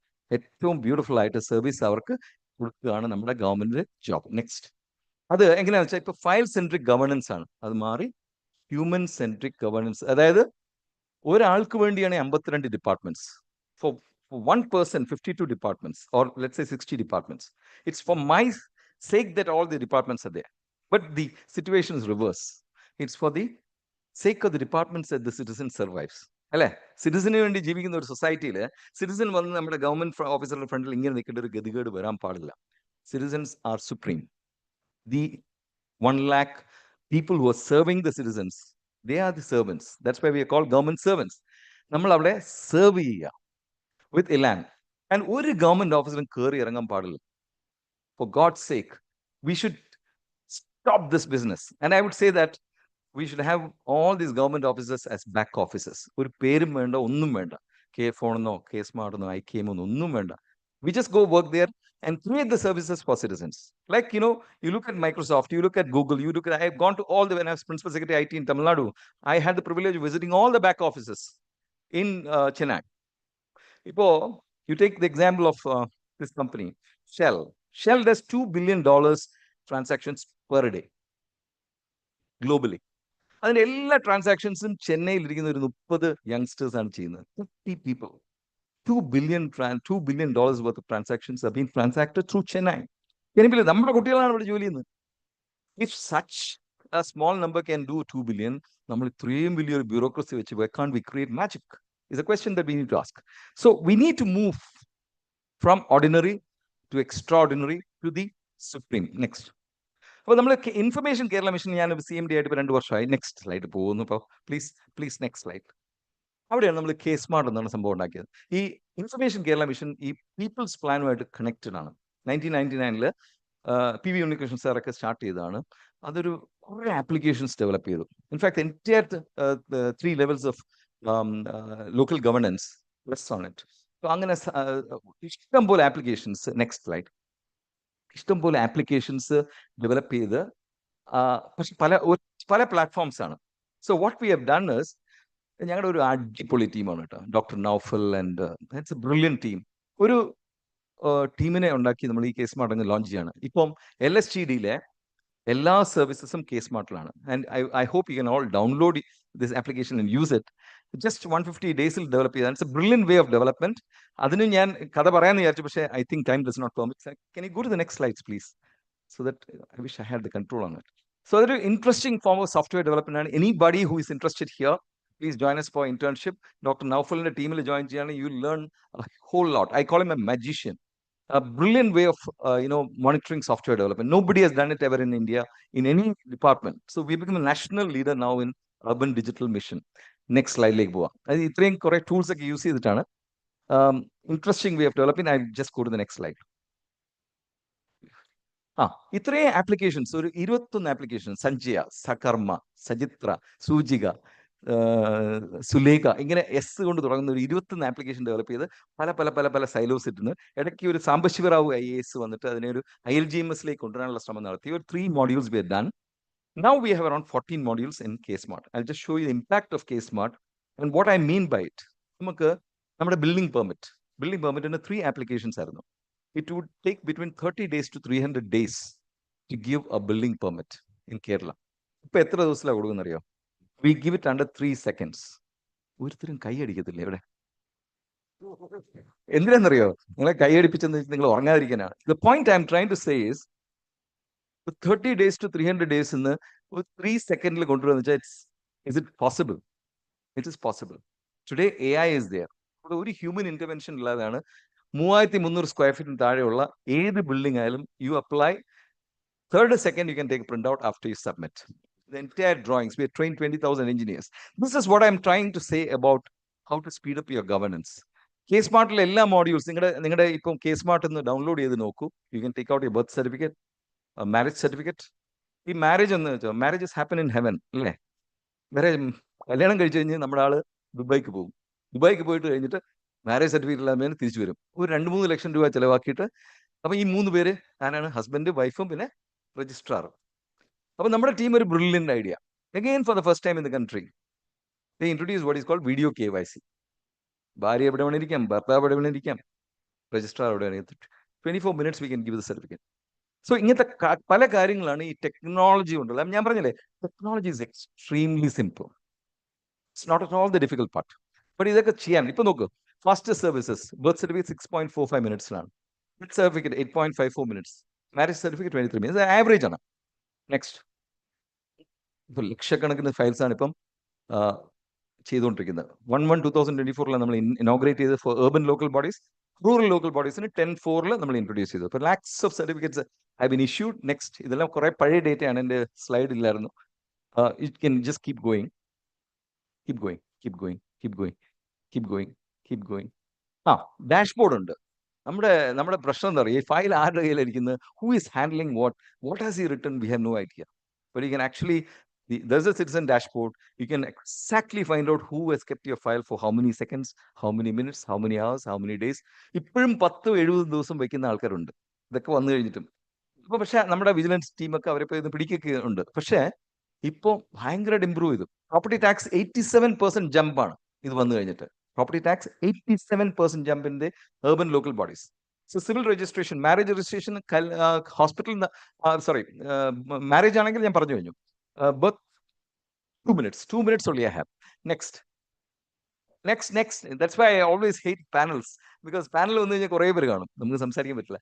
beautiful service avർക്ക് കൊടുക്കുകയാണ് നമ്മുടെ government job. Next. അത് എങ്ങനെയാണെന്ന് വെച്ചാൽ ഇപ്പൊ file centric governance ആണ്, അത് മാറി human centric governance. അതായത് ഒരാൾക്ക് വേണ്ടിയാണ് 52 departments. For one person, 52 departments, or let's say 60 departments. It's for my sake that all the departments are there. But the situation is reverse. It's for the sake of the departments that the citizen survives. അല്ലെ? സിറ്റിസന് വേണ്ടി ജീവിക്കുന്ന ഒരു സൊസൈറ്റിയിൽ citizen വന്ന് നമ്മുടെ government ഓഫീസറുടെ ഫ്രണ്ടിൽ ഇങ്ങനെ നിൽക്കേണ്ട ഒരു ഗതികേട് വരാൻ പാടില്ല. Citizens are supreme. The 1 lakh people who are serving the citizens, they are the servants. That's why we are called government servants. നമ്മൾ അവിടെ സെർവ് ചെയ്യുക with elan. And ഒരു ഗവൺമെന്റ് ഓഫീസറും കയറി ഇറങ്ങാൻ പാടില്ല. For God's sake, we should stop this business. And I would say that we should have all these government officers as back officers. ഒരു പേരും വേണ്ട, ഒന്നും വേണ്ട. K-Phone, K-Smart, IKM, ഒന്നും വേണ്ട. We just go work there and create the services for citizens. Like, you look at Microsoft, you look at Google, I have gone to all when I was Principal Secretary IT in Tamil Nadu, I had the privilege of visiting all the back offices in Chennai. You take the example of this company, Shell. Shell does $2 billion transactions per day, globally. And all transactions in Chennai, 30 youngsters are 50 people. $2 billion worth of transactions are being transacted through Chennai. If such a small number can do 2 billion, 3 billion bureaucracy, why can't we create magic? Is a question that we need to ask. So we need to move from ordinary to extraordinary to the supreme. Next. അപ്പോൾ നമ്മൾ information Kerala mission, ഞാൻ CMD ആയിട്ട് 2 വർഷമായി. Next slide പോകുന്നു. ഇപ്പോൾ please next slide. അവിടെയാണ് നമ്മൾ K-Smart എന്നാണ് സംഭവം ഉണ്ടാക്കിയത്. ഈ ഇൻഫർമേഷൻ കേരള മിഷൻ ഈ പീപ്പിൾസ് പ്ലാനുമായിട്ട് കണക്റ്റഡ് ആണ്. 1999 PV ഉണ്ണികൃഷ്ണൻ സാറൊക്കെ സ്റ്റാർട്ട് ചെയ്തതാണ്. അതൊരു കുറേ ആപ്ലിക്കേഷൻസ് ഡെവലപ്പ് ചെയ്തു. In fact entire 3 levels of local governance rests on it. So അങ്ങനെ ഇഷ്ടംപോലെ ആപ്ലിക്കേഷൻസ്, നെക്സ്റ്റ് സ്ലൈഡ്, ഇഷ്ടംപോലെ ആപ്ലിക്കേഷൻസ് ഡെവലപ്പ് ചെയ്ത് പക്ഷെ പല പ്ലാറ്റ്ഫോംസ് ആണ്. So what we have done is, ഞങ്ങളുടെ ഒരു അടിപൊളി ടീമാണ് കേട്ടോ, doctor Naufal and it's a brilliant team. ഒരു ടീമിനെ ഉണ്ടാക്കി നമ്മൾ ഈ കേസ് സ്മാർട്ട് അങ്ങ് ലോഞ്ച് ചെയ്യാണ്. ഇപ്പം LSTDയിലെ എല്ലാ സർവീസസും കേസ് സ്മാർട്ടിലാണ്. And I hope you can all download this application and use it. Just 150 ഡേയ്സിൽ ഡെവലപ്പ് ചെയ്താണ്. It's a brilliant way of development. അതിന് ഞാൻ കഥ പറയാമെന്ന് വിചാരിച്ചു, പക്ഷേ I think time does not permit. Can you go to the next slides please, so that I wish I had the control on it. So that an interesting form of software development, and anybody who is interested here, please join us for internship. Dr. Naufal and the team will join Gianni. You'll learn a whole lot. I call him a magician. A brilliant way of monitoring software development. Nobody has done it ever in India in any department. So we become a national leader now in urban digital mission. Next slide like boa. Itrayum kore tools ഒക്കെ use ചെയ്തിട്ടാണ് interesting way of developing. I'll just go to the next slide. ഇത്രയും applications, ഒരു 21 application, Sanjaya, സകർമ്മ, Sajithra, സൂചിക, സുലേഖ, ഇങ്ങനെ S കൊണ്ട് തുടങ്ങുന്ന ഒരു 21 application develop ചെയ്ത് പല പല പല പല സൈലോസ് ഇട്ടുന്നു. ഇടയ്ക്ക് ഒരു സാംബശിവറാവു IAS വന്നിട്ട് അതിനെ ഒരു ILGMSലേക്ക് കൊണ്ടുവരാനുള്ള ശ്രമം നടത്തി. ഒരു 3 modules we have done. Now we have around 14 modules in KSmart. I'll just show you the impact of KSmart and what I mean by it. നമുക്ക് നമ്മുടെ ബിൽഡിംഗ് പെർമിറ്റിന് 3 ആപ്ലിക്കേഷൻസ് ആയിരുന്നു. It would take between 30 days to 300 days to give a building permit in Kerala. ഇപ്പൊ എത്ര ദിവസത്തിലാണ് കൊടുക്കുന്നറിയോ? We give it under 3 seconds. ഒരുത്തരും കൈയടിക്കത്തില്ല ഇവിടെ. എന്തിനാണെന്നറിയോ? നിങ്ങളെ കൈയടിപ്പിച്ചെന്ന് നിങ്ങൾ ഉറങ്ങാതിരിക്കാനാണ്. The point I'm trying to say is 30 days to 300 days എന്ന് 3 സെക്കൻഡിൽ കൊണ്ടുവരുന്ന വെച്ചാൽ is it possible? It is possible. Today AI is there. ഒരു ഹ്യൂമൻ ഇന്റർവെൻഷൻ ഇല്ലാതാണ് 3300 സ്ക്വയർ ഫീറ്റിന് താഴെയുള്ള ഏത് ബിൽഡിംഗ് ആയാലും U apply, 3rd second you can take a printout after you submit the entire drawings. We have trained 20,000 engineers. This is what I'm trying to say about how to speed up your governance. KSmartലെ എല്ലാ modules നിങ്ങളുടെ ഇപ്പം KSmart എന്ന് download ചെയ്ത് നോക്കൂ. You can take out your birth certificate, marriage certificate. ഈ marriage എന്ന് വെച്ചാൽ marriages happen in heaven അല്ലേ? വേറെ കല്യാണം കഴിച്ചു കഴിഞ്ഞ് നമ്മുടെ ആള് ദുബായിക്ക് പോകും. ദുബായിക്ക് പോയിട്ട് കഴിഞ്ഞിട്ട് മാരേജ് സർട്ടിഫിക്കറ്റ് ഇല്ലാതെ തിരിച്ചു വരും. ഒരു 2-3 ലക്ഷം രൂപ ചിലവാക്കിയിട്ട്. അപ്പം ഈ 3 പേര് ആരാണ്? ഹസ്ബൻഡ്, വൈഫും പിന്നെ രജിസ്ട്രാറും. അപ്പം നമ്മുടെ ടീം ഒരു brilliant idea. Again for the first time in the country they introduce what is called video KYC. ഭാര്യ എവിടെ വേണിരിക്കാം, ഭർത്താവ് എവിടെ വേണിരിക്കാം, രജിസ്ട്രാർ എവിടെ വേണമെങ്കിൽ 24 minutes we can give the certificate. So ഇങ്ങനത്തെ പല കാര്യങ്ങളാണ് ഈ ടെക്നോളജി കൊണ്ടുള്ള. ഞാൻ പറഞ്ഞില്ലേ, technology is extremely simple. It's not at all the difficult part. But ഇതൊക്കെ ചെയ്യാൻ ഇപ്പൊ നോക്ക്. ഫാസ്റ്റസ്റ്റ് സർവീസസ്, ബർത്ത് സർട്ടിഫിക്കറ്റ് 6.45 മിനിറ്റ്സിലാണ്, death certificate 8.54 minutes, marriage certificate 23 minutes. Average ആണ്. നെക്സ്റ്റ്, ഇപ്പൊ ലക്ഷക്കണക്കിന് ഫയൽസ് ആണ് ഇപ്പം ചെയ്തുകൊണ്ടിരിക്കുന്നത്. 1/1/2024 നമ്മൾ ഇനോഗ്രേറ്റ് ചെയ്ത് for urban local bodies. Rural local ബോഡീസിന് 10/4 നമ്മൾ ഇൻട്രൊഡ്യൂസ് ചെയ്തു. അപ്പോൾ lakhs of certificates have been issued. Next, ഇതെല്ലാം കുറെ പഴയ ഡേറ്റയാണ്, എൻ്റെ സ്ലൈഡ് ഇല്ലായിരുന്നു. It can just keep going. Dashboard ഉണ്ട്. നമ്മുടെ പ്രശ്നം എന്താ പറയുക, ഈ ഫയൽ ആരുടെ കയ്യിലിരിക്കുന്നത്, who is handling what has he written, we have no idea. But you can actually, there's a citizen dashboard. You can exactly find out who has kept your file for how many seconds, how many minutes, how many hours, how many days. ഇപ്പോഴും 10-70 ദിവസം വയ്ക്കുന്ന ആൾക്കാരുണ്ട് ഇതൊക്കെ വന്നു കഴിഞ്ഞിട്ടും. ഇപ്പൊ പക്ഷെ നമ്മുടെ വിജിലൻസ് ടീമൊക്കെ അവരെ പോയി പിടിക്കൊക്കെ ഉണ്ട്. പക്ഷെ ഇപ്പോൾ ഭയങ്കരമായിട്ട് ഇമ്പ്രൂവ് ചെയ്തു. പ്രോപ്പർട്ടി ടാക്സ് 87% ജമ്പാണ് ഇത് വന്നു കഴിഞ്ഞിട്ട്. Property tax 87% jump in the urban local bodies. So civil registration, marriage registration, hospital, marriage ആണെങ്കിൽ ഞാൻ പറഞ്ഞു കഴിഞ്ഞു. But 2 minutes only I have. Next. That's why I always hate panels, because panel വന്നു കഴിഞ്ഞാൽ കുറേ പേര് കാണും, നമുക്ക് സംസാരിക്കാൻ പറ്റില്ല.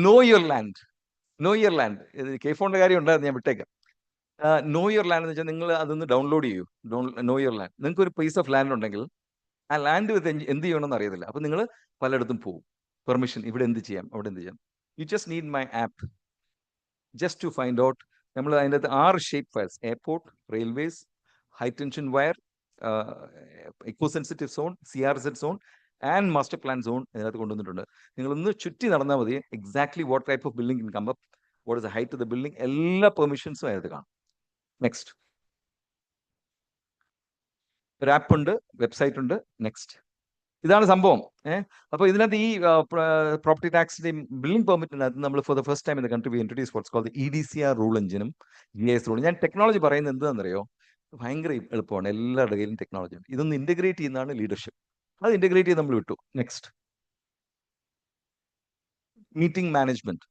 Know your land. K-Found കാര്യം ഉണ്ടായിരുന്നു, ഞാൻ വിട്ടേക്കാം. Know your land എന്ന് വെച്ചാൽ നിങ്ങൾ അതൊന്ന് ഡൗൺലോഡ് ചെയ്യൂ. Know your land. നിങ്ങൾക്ക് ഒരു പീസ് ഓഫ് ലാൻഡ് ഉണ്ടെങ്കിൽ ആ ലാൻഡ് വിത്ത് എന്ത് ചെയ്യണമെന്ന് അറിയത്തില്ല. അപ്പം നിങ്ങൾ പലയിടത്തും പോകും, പെർമിഷൻ, ഇവിടെ എന്ത് ചെയ്യാം, അവിടെ എന്ത് ചെയ്യാം. You just need my app just to find out. നമ്മൾ അതിൻ്റെ അകത്ത് 6 shape files, airport, railways, high tension wire, eco sensitive zone, CRZ zone and master plan zone ഇതിനകത്ത് കൊണ്ടുവന്നിട്ടുണ്ട്. നിങ്ങളൊന്ന് ചുറ്റി നടന്നാൽ മതി. Exactly what type of building in come up, what is the height of the building, എല്ലാ പെർമിഷൻസും അതിനകത്ത് കാണും. നെക്സ്റ്റ്, ഒരു ആപ്പ് ഉണ്ട്, വെബ്സൈറ്റ് ഉണ്ട്. നെക്സ്റ്റ്, ഇതാണ് സംഭവം. അപ്പോൾ ഇതിനകത്ത് ഈ പ്രോപ്പർട്ടി ടാക്സിന്റെയും ബിൽഡിംഗ് പെർമിറ്റിനകത്ത് നമ്മൾ for the first time in the country we introduce what's called EDCR rule എഞ്ചിനും GIS റൂൾ. ഞാൻ ടെക്നോളജി പറയുന്നത് എന്താണെന്നറിയോ, ഭയങ്കര എളുപ്പമാണ്. എല്ലാവരുടെ കയ്യിലും ടെക്നോളജി ഉണ്ട്. ഇതൊന്ന് ഇന്റഗ്രേറ്റ് ചെയ്യുന്നതാണ് ലീഡർഷിപ്പ്. അത് ഇന്റഗ്രേറ്റ് ചെയ്ത് നമ്മൾ വിട്ടു. Next, meeting management,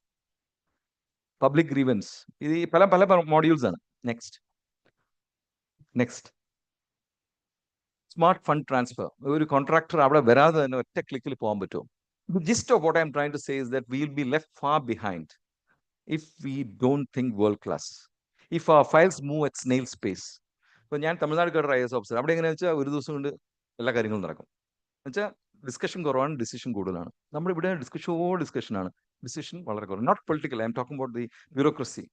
public grievance, ഇത് ഈ പല പല മോഡ്യൂൾസ് ആണ്. Next, smart fund transfer. ഒരു കോൺട്രാക്ടർ അവിടെ വരാതെ തന്നെ ഒറ്റ ക്ലിക്കിൽ പോകാൻ പറ്റും. The gist of what I'm trying to say is that we'll be left far behind if we don't think world class. If our files move at snail's pace. ഇപ്പോൾ ഞാൻ തമിഴ്നാട് കേട്ട IAS ഓഫീസർ, അവിടെ എങ്ങനെയാണെന്ന് വെച്ചാൽ ഒരു ദിവസം കൊണ്ട് എല്ലാ കാര്യങ്ങളും നടക്കും. എന്നുവെച്ചാൽ ഡിസ്കഷൻ കുറവാണ്, ഡിസിഷൻ കൂടുതലാണ്. നമ്മളിവിടെ ഡിസ്കഷനാണ്, ഡിസിഷൻ വളരെ കുറവ്. Not political, I'm talking about the bureaucracy.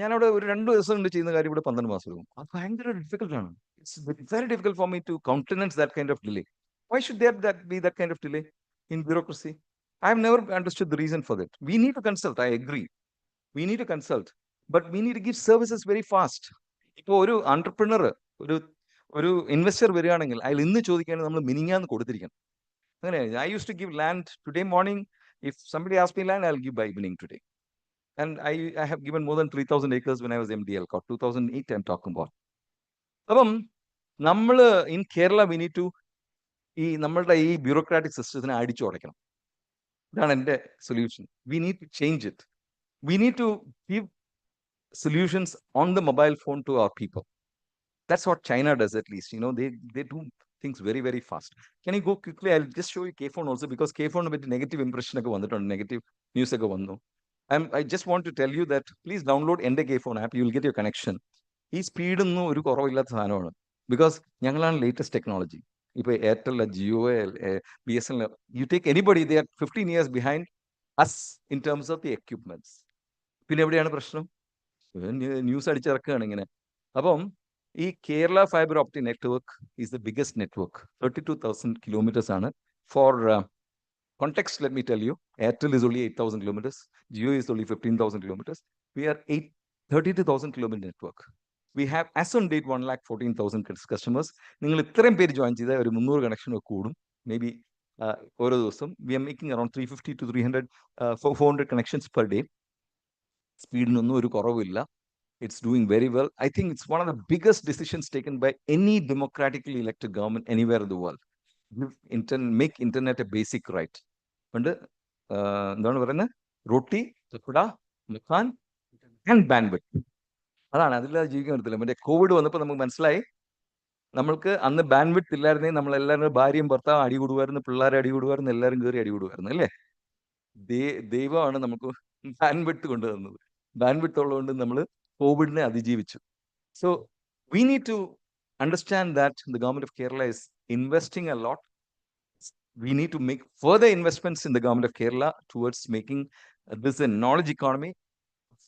ഞാനവിടെ ഒരു 2 ദിവസം കൊണ്ട് ചെയ്യുന്ന കാര്യം ഇവിടെ 12 മാസം എടുക്കും. അത് ഭയങ്കര ഡിഫിക്കൽട്ടാണ്. It's very difficult for me to countenance that kind of delay. Why should there be that kind of delay in bureaucracy? I have never understood the reason for that. We need to consult, I agree. We need to consult, but we need to give services very fast. ഇപ്പോൾ ഒരു entrepreneur, ഒരു investor വരികയാണെങ്കിൽ അയാൾ ഇന്ന് ചോദിക്കുകയാണെങ്കിൽ നമ്മൾ മിനിങ്ങാന്ന് കൊടുത്തിരിക്കണം. അങ്ങനെ I used to give land today morning. If somebody asks me land, I'll give by evening today. And I have given more than 3,000 acres when I was MD ELCOT. 2008 I'm talking about. അപ്പം നമ്മൾ in Kerala we need to നമ്മളുടെ ഈ bureaucratic സിസ്റ്റത്തിനെ അടിച്ചു ഉടയ്ക്കണം. ഇതാണ് എൻ്റെ solution. We need to change it. We need to give solutions on the mobile phone to our people. That's what China does at least. They do things very, very fast. Can you go quickly? I'll just show you K-phone also, because K-phone with negative impression ഒക്കെ വന്നിട്ടുണ്ട്, negative news ഒക്കെ വന്നു. I just want to tell you that please download എൻ്റെ K-phone app. You will get your connection. ഈ സ്പീഡൊന്നും ഒരു കുറവില്ലാത്ത സാധനമാണ്, because ഞങ്ങളാണ് latest technology. ഇപ്പോൾ Airtel, Jio, BSNL, you take anybody, they are 15 years behind us in terms of the equipments. പിന്നെ എവിടെയാണ് പ്രശ്നം? News അടിച്ചിറക്കുകയാണ് ഇങ്ങനെ. അപ്പം ഈ Kerala fibre optic network is the biggest network. 32,000 kilometers ആണ്. For context, let me tell you, Airtel is only 8,000 kilometers, Jio is only 15,000 kilometers. We are 32,000 kilometer network. We have as on date 1,14,000 customers. നിങ്ങൾ ഇത്രയും പേര് join ചെയ്താൽ ഒരു 300 connection കൂടും, may be ഓരോ ദിവസം. We are making around 350 to 300 400 connections per day. സ്പീഡിനൊന്നും ഒരു കുറവില്ല. It's doing very well. I think it's one of the biggest decisions taken by any democratically elected government anywhere in the world. Make internet a basic right. And എന്താണ് പറയുന്നത്? റോട്ടി, തുക്കുട, മുഖാൻ and bandwidth. അതാണ്, അതില്ലാതെ ജീവിക്കാൻ പറ്റത്തില്ല. മറ്റേ കോവിഡ് വന്നപ്പോൾ നമുക്ക് മനസ്സിലായി, നമ്മൾക്ക് അന്ന് ബാൻഡ്വിഡ്ത്ത് ഇല്ലായിരുന്നെങ്കിൽ നമ്മളെല്ലാവരും ഭാര്യയും ഭർത്താവും അടികൂടുമായിരുന്നു, പിള്ളേരെ അടികൂടുമായിരുന്നു, എല്ലാവരും കയറി അടികൂടുമായിരുന്നു, അല്ലേ? ദൈവമാണ് നമുക്ക് ബാൻഡ്വിഡ്ത്ത് കൊണ്ടുവന്നത്. ബാൻഡ്വിഡ്ത്ത് ഉള്ളതുകൊണ്ട് നമ്മൾ കോവിഡിനെ അതിജീവിച്ചു. So we need to understand that the government of Kerala is investing a lot. We need to make further investments in the government of Kerala towards making this a knowledge economy.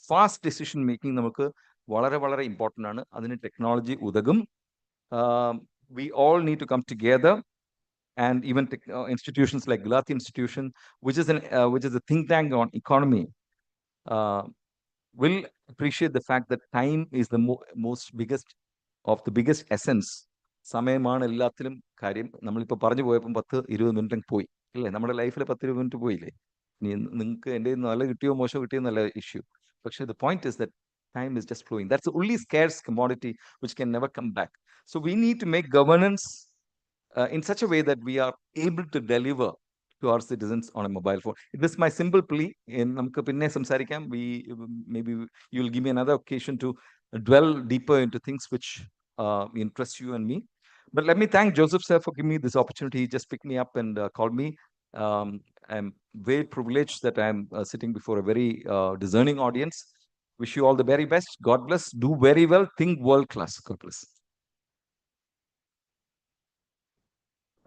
Fast decision making നമുക്ക് വളരെ വളരെ important ആണ്. അതിന് technology ഉതകും. We all need to come together, and even institutions like Gulati Institution, which is a think tank on economy, will appreciate the fact that time is the biggest essence. സമയമാണ് എല്ലാത്തിലും കാര്യം. നമ്മളിപ്പോൾ പറഞ്ഞു പോയപ്പം 10-20 minute പോയി, അല്ലേ? നമ്മുടെ ലൈഫിൽ 10-20 മിനിറ്റ് പോയില്ലേ? നിങ്ങൾക്ക് എൻ്റെ നല്ല കിട്ടിയോ മോശം കിട്ടിയോ നല്ല ഇഷ്യൂ. പക്ഷേ the point is that time is just flowing. That's the only scarce commodity which can never come back. So we need to make governance in such a way that we are able to deliver to our citizens on a mobile phone. This is my simple plea. നമുക്ക് പിന്നെ സംസാരിക്കാം. Maybe you'll give me another occasion to dwell deeper into things which interest you and me. But let me thank Joseph sir for giving me this opportunity. He just picked me up and called me. I'm very privileged that I'm sitting before a very discerning audience. Wish you all the very best. God bless. Do very well. Think world class. God bless.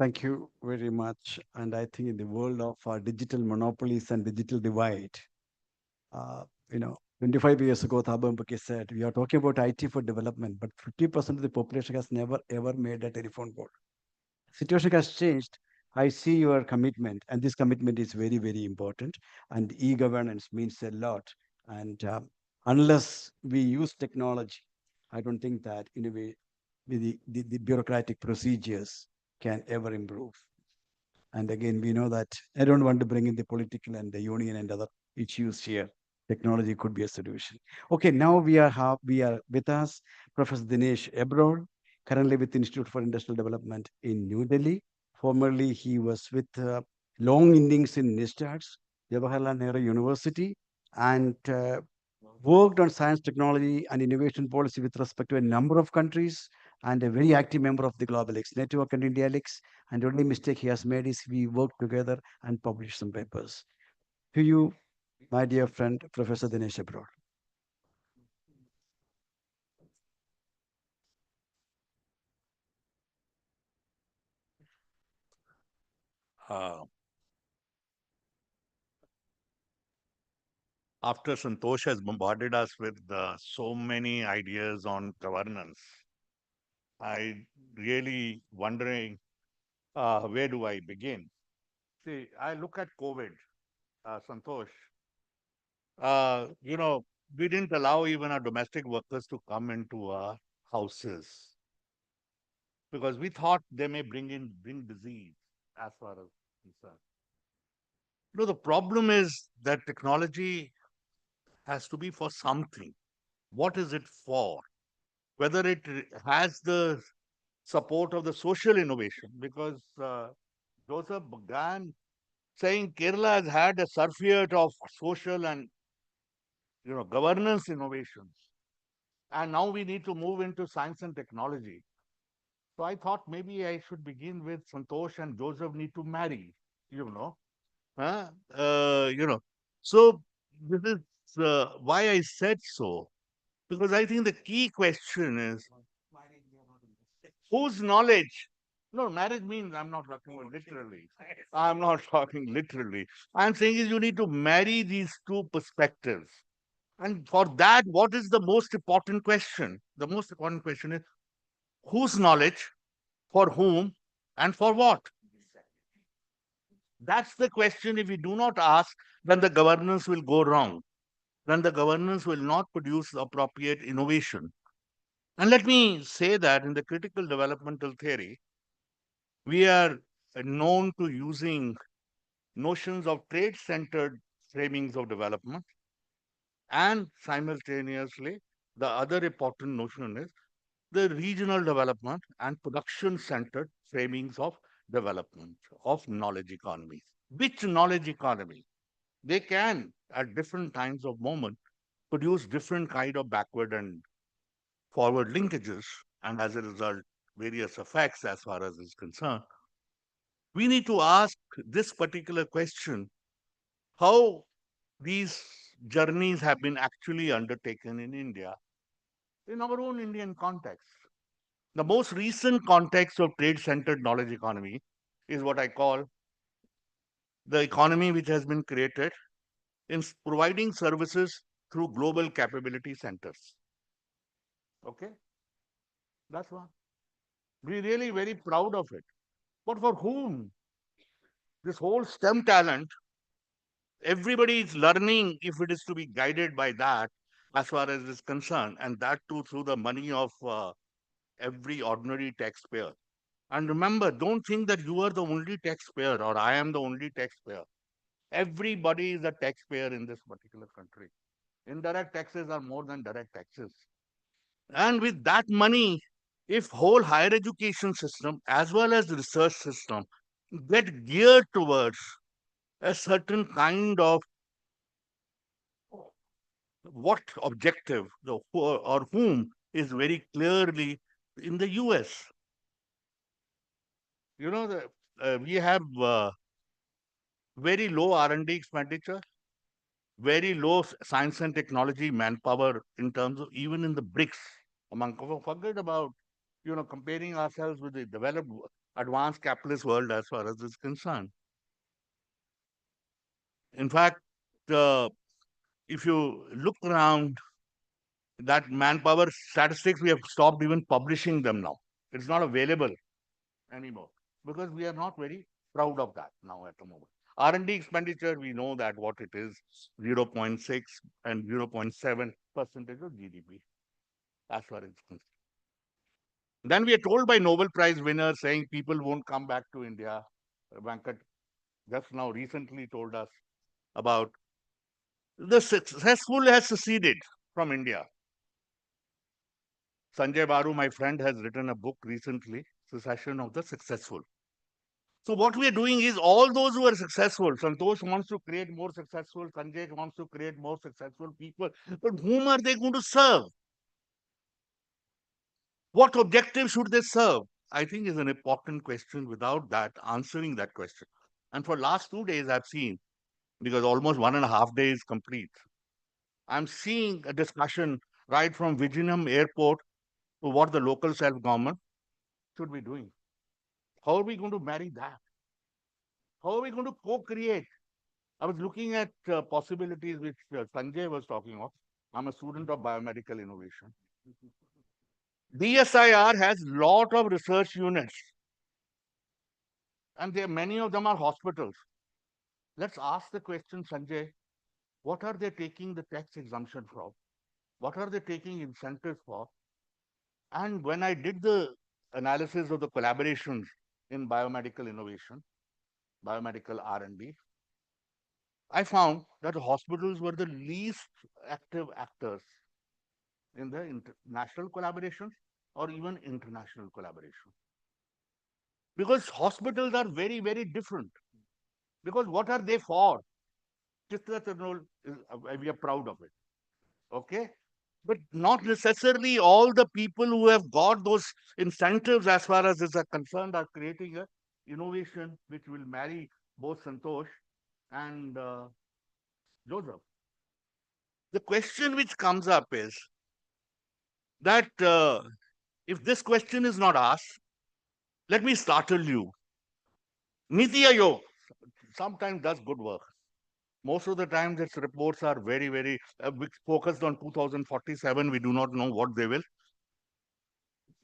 Thank you very much. And I think in the world of digital monopolies and digital divide, 25 years ago, Thaba Mbeki said, we are talking about IT for development, but 50% of the population has never ever made a telephone call. Situation has changed. I see your commitment, and this commitment is very, very important. And e-governance means a lot. And unless we use technology, I don't think that in a way the bureaucratic procedures can ever improve. And again, we know that I don't want to bring in the political and the union and other issues here. technology could be a solution. Okay, now we are with us Professor Dinesh Ebrod, currently with Institute for Industrial Development in New Delhi. Formerly, he was with long innings in NISTADS, Jawaharlal Nehru University, and worked on science, technology, and innovation policy with respect to a number of countries, and a very active member of the Global X Network and India X. And the only mistake he has made is we worked together and published some papers. To you, my dear friend, Professor Dinesh Ebrod. After Santosh has bombarded us with so many ideas on governance, I really wondering where do I begin? See, I look at COVID, Santosh. You know, we didn't allow even our domestic workers to come into our houses because we thought they may bring disease as far as concerned. You know, the problem is that technology has to be for something. What is it for? Whether it has the support of the social innovation, because Joseph began saying Kerala has had a surfeit of social and governance innovations, and now we need to move into science and technology. So I thought maybe I should begin with Santosh and Joseph need to marry, you know, huh? So this is why I said so, because I think the key question is whose knowledge? No, marriage means I'm not talking literally. I'm not talking literally. I'm saying is you need to marry these two perspectives. And for that, what is the most important question? The most important question is whose knowledge, for whom, and for what? That's the question. If we do not ask, then the governance will go wrong. Then the governance will not produce appropriate innovation. And let me say that in the critical developmental theory, we are known to using notions of trade-centered framings of development, and simultaneously, the other important notion is the regional development and production-centered framings of development of knowledge economies. Which knowledge economy? They can, at different times of moment, produce different kind of backward and forward linkages, and as a result, various effects as far as is concerned. We need to ask this particular question, how these journeys have been actually undertaken in India, in our own Indian context. The most recent context of trade-centered knowledge economy is what I call the economy which has been created in providing services through global capability centers. Okay? That's one. We're really very proud of it. But for whom? This whole STEM talent, everybody is learning if it is to be guided by that as far as is concerned, and that too through the money of every ordinary taxpayer. And remember, don't think that you are the only taxpayer or I am the only taxpayer. Everybody is a taxpayer in this particular country. Indirect taxes are more than direct taxes. And with that money, if whole higher education system as well as the research system get geared towards a certain kind of what objective or whom is very clearly in the US. You know, we have very low R&D expenditure, very low science and technology manpower in terms of even in the BRICS. Forget about comparing ourselves with the developed advanced capitalist world as far as is concerned. In fact, if you look around that manpower statistics, we have stopped even publishing them now. It's not available anymore because we are not very proud of that now at the moment. R&D expenditure, we know that what it is, 0.6 and 0.7% of GDP. That's what it's concerned. Then we are told by Nobel Prize winners saying people won't come back to India. Venkat just now recently told us about The successful has seceded from India. Sanjay Baru, my friend, has written a book recently, Secession of the Successful. So what we are doing is all those who are successful, Santosh wants to create more successful, Sanjay wants to create more successful people, but whom are they going to serve? What objective should they serve? I think is an important question. Without that, answering that question. And for last 2 days, I've seen, because almost 1.5 days complete, I'm seeing a discussion right from Vijayam Airport to what the local self-government should be doing. How are we going to marry that? How are we going to co-create? I was looking at possibilities which Sanjay was talking of. I'm a student of biomedical innovation. DSIR has lot of research units, and many of them are hospitals. Let's ask the question, Sanjay, what are they taking the tax exemption from? What are they taking incentives for? And when I did the analysis of the collaborations in biomedical innovation, biomedical R&D, I found that hospitals were the least active actors in the national collaboration or even international collaboration. Because hospitals are very, very different. Because what are they for? Just that we are proud of it. Okay? But not necessarily all the people who have got those incentives as far as is concerned are creating a innovation which will marry both Santosh and Joseph. The question which comes up is that if this question is not asked, let me startle you. Niti Aayog sometimes does good work. Most of the time, its reports are very, very focused on 2047. We do not know what they will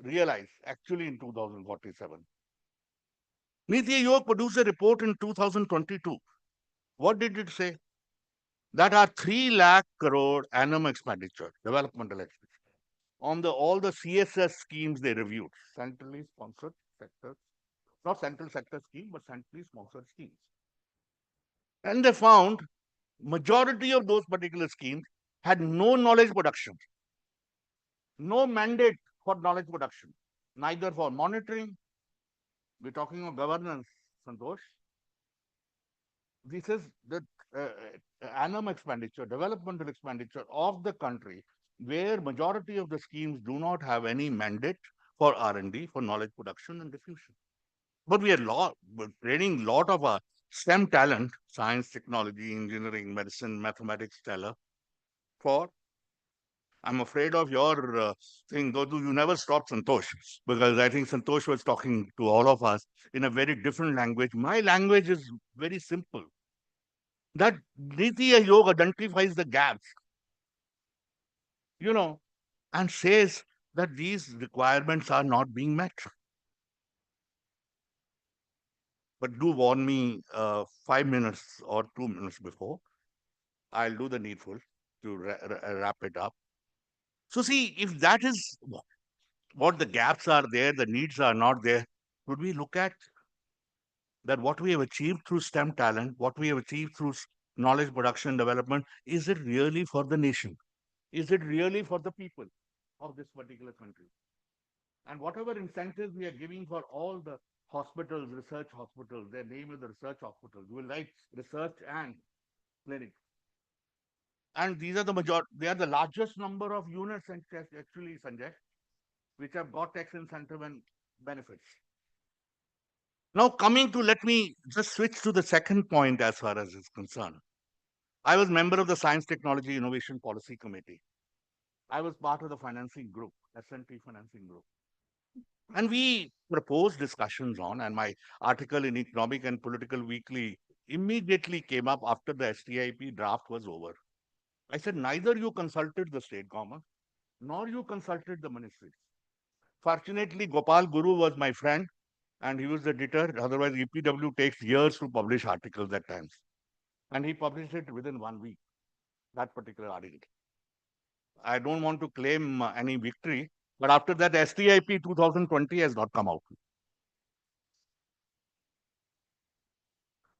realize actually in 2047. Niti Aayog produced a report in 2022. What did it say? That our 3 lakh crore annum expenditure, developmental expenditure, on all the CSS schemes they reviewed, centrally sponsored sector, not central sector scheme, but centrally sponsored schemes. And they found majority of those particular schemes had no knowledge production, no mandate for knowledge production, neither for monitoring. We're talking of governance, Santosh. This is the annum expenditure, developmental expenditure of the country, where majority of the schemes do not have any mandate for R&D, for knowledge production and diffusion. But we're training lot of our STEM talent, science, technology, engineering, medicine, mathematics, for, I'm afraid of your thing, though you never stopped Santosh, because I think Santosh was talking to all of us in a very different language. My language is very simple. That Niti Aayog identifies the gaps, and says that these requirements are not being met. But do warn me 5 minutes or 2 minutes before. I'll do the needful to wrap it up. So see, if that is what the gaps are there, the needs are not there, would we look at that what we have achieved through STEM talent, what we have achieved through knowledge production development, is it really for the nation? Is it really for the people of this particular country? And whatever incentives we are giving for all the hospitals, research hospitals, their name is the research hospitals. We will write research and clinic. And these are they are the largest number of units actually, Sanjay, which have got tax incentive and benefits. Now coming to, let me just switch to the second point as far as is concerned. I was member of the Science Technology Innovation Policy Committee. I was part of the financing group, S&T financing group. And we proposed discussions on, and my article in Economic and Political Weekly immediately came up after the STIP draft was over. I said, neither you consulted the state government, nor you consulted the ministries. Fortunately, Gopal Guru was my friend, and he was the editor. Otherwise, EPW takes years to publish articles at times. And he published it within 1 week, that particular article. I don't want to claim any victory, but after that, STIP 2020 has not come out.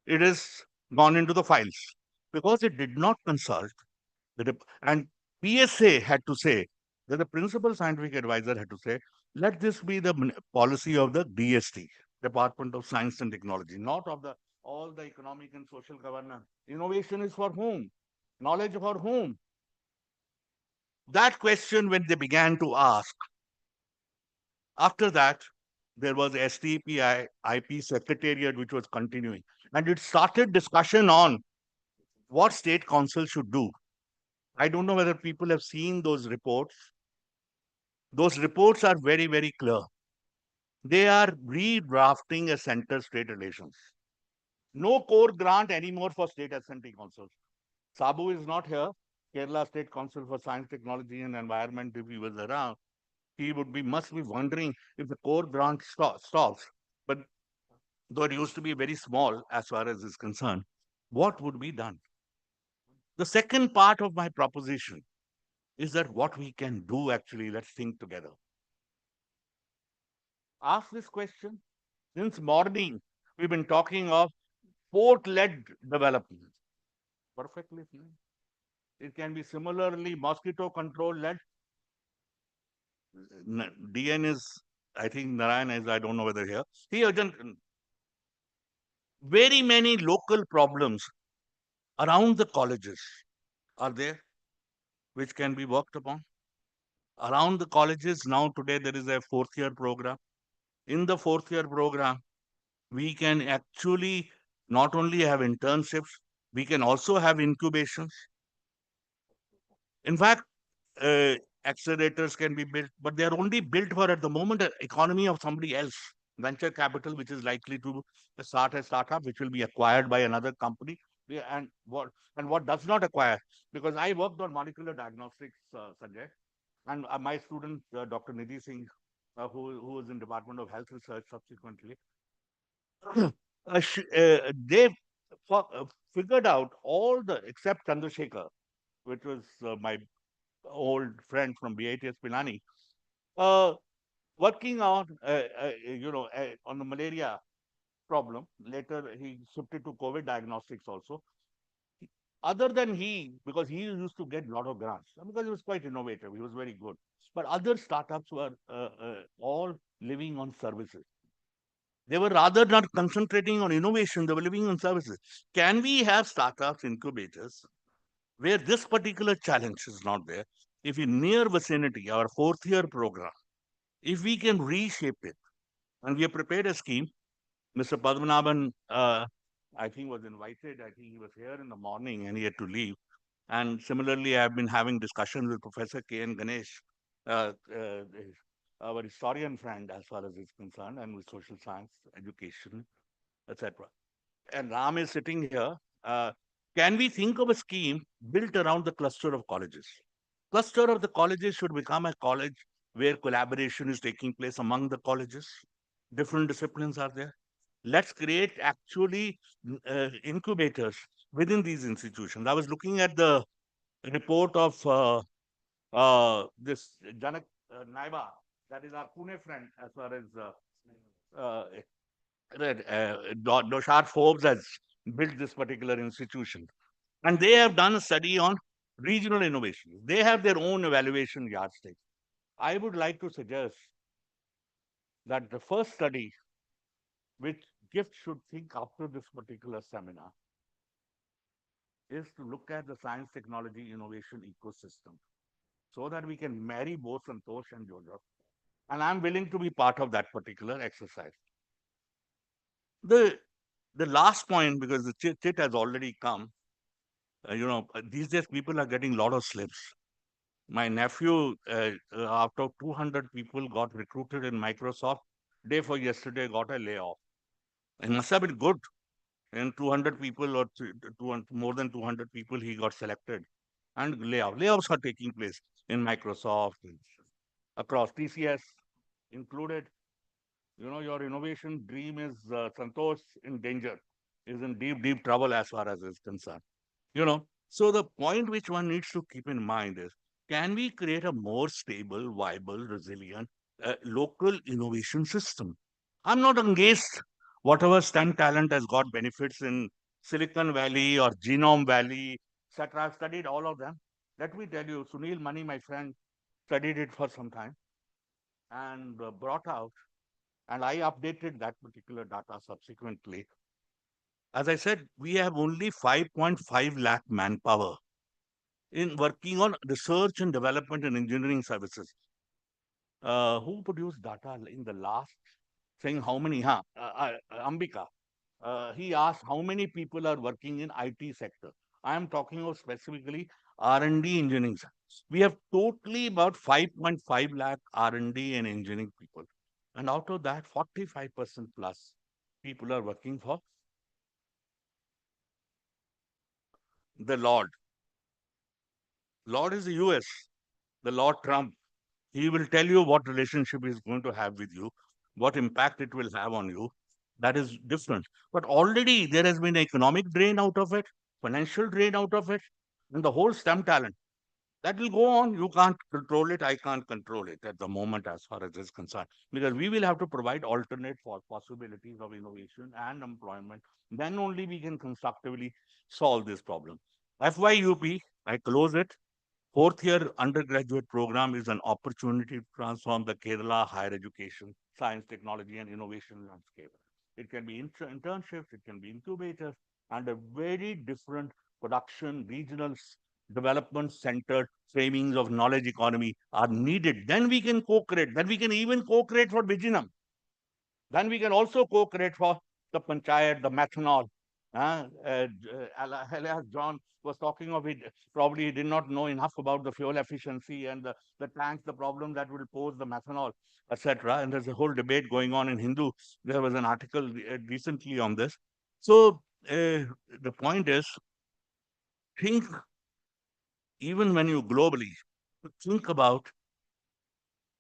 It has gone into the files. because it did not consult and PSA had to say that the principal scientific advisor had to say, let this be the policy of the DST, Department of Science and Technology, not of the all the economic and social governance. Innovation is for whom? Knowledge for whom? That question, when they began to ask, after that, there was STPI IP Secretariat, which was continuing. And it started discussion on what state council should do. I don't know whether people have seen those reports. Those reports are very, very clear. They are redrafting a center-state relations. No core grant anymore for state assembly councils. Sabu is not here. Kerala State Council for Science, Technology and Environment, if he was around, he must be wondering if the core grant stalls. But though it used to be very small as far as is concerned, what would be done? The second part of my proposition is that what we can do actually, let's think together. Ask this question. Since morning, we've been talking of port-led development. Perfectly fine. It can be similarly mosquito control-led. DN is, I think Narayan is, I don't know whether here. He urgent. Very many local problems around the colleges are there, which can be worked upon. Around the colleges, now today there is a 4th year program. In the 4th year program, we can actually not only have internships, we can also have incubations. In fact, accelerators can be built, but they are only built for at the moment the economy of somebody else. Venture capital, which is likely to start a startup, which will be acquired by another company, and what does not acquire. Because I worked on molecular diagnostics, Sanjay, and my student, Dr. Nidhi Singh, who was in Department of Health Research subsequently, they figured out all the, except Chandrasekhar, which was my old friend from BITS Pilani, working on, on the malaria problem. Later, he shifted to COVID diagnostics also. Other than because he used to get a lot of grants, because he was quite innovative, he was very good. But other startups were all living on services. They were rather not concentrating on innovation, they were living on services. Can we have startups, incubators, where this particular challenge is not there? If in near vicinity, our 4th year program, if we can reshape it, and we have prepared a scheme, Mr. Padmanabhan, I think was invited, I think he was here in the morning and he had to leave. And similarly, I've been having discussions with Professor K.N. Ganesh, our historian friend as far as is concerned, and with social science, education, etc. And Ram is sitting here. Can we think of a scheme built around the cluster of colleges? Cluster of the colleges should become a college where collaboration is taking place among the colleges. Different disciplines are there. Let's create actually incubators within these institutions. I was looking at the report of this Janak Naiba, that is our Pune friend, as far as Doshar Forbes has built this particular institution. And they have done a study on regional innovation. They have their own evaluation yardstick. I would like to suggest that the first study which GIFT should think after this particular seminar is to look at the science, technology, innovation ecosystem so that we can marry both Santosh and Jojo. And I'm willing to be part of that particular exercise. The last point, because the chit has already come, these days people are getting a lot of slips. My nephew, after 200 people got recruited in Microsoft, day for yesterday got a layoff. It must have been good. And 200 people or more than 200 people, he got selected. And layoffs are taking place in Microsoft, across TCS included. Your innovation dream is Santosh in danger, is in deep, deep trouble as far as is concerned. So the point which one needs to keep in mind is, can we create a more stable, viable, resilient, local innovation system? I'm not against whatever STEM talent has got benefits in Silicon Valley or Genome Valley, etc. I've studied all of them. Let me tell you, Sunil Mani, my friend, studied it for some time and brought out, and I updated that particular data subsequently. As I said, we have only 5.5 lakh manpower in working on research and development and engineering services. Who produced data in the last, saying how many? Ambika. He asked how many people are working in IT sector. I am talking of specifically R&D engineering. We have totally about 5.5 lakh R&D and engineering people. And out of that, 45% plus people are working for the Lord. Lord is the US, the Lord Trump. He will tell you what relationship he's going to have with you, what impact it will have on you. That is different. But already there has been economic drain out of it, financial drain out of it, and the whole STEM talent. That will go on. You can't control it. I can't control it at the moment as far as this is concerned. Because we will have to provide alternate for possibilities of innovation and employment. Then only we can constructively solve this problem. FYUP, I close it. Fourth year undergraduate program is an opportunity to transform the Kerala higher education, science, technology, and innovation landscape. It can be internships, it can be incubators, and a very different production, regional development centered framings of knowledge economy are needed. Then we can co-create. Then we can even co-create for Bijinam. Then we can also co-create for the panchayat, the methanol. Elias John was talking of it. Probably he did not know enough about the fuel efficiency and the tanks, the problem that will pose the methanol, etc. And there's a whole debate going on in Hindu. There was an article recently on this. So the point is, think, even when you globally, think about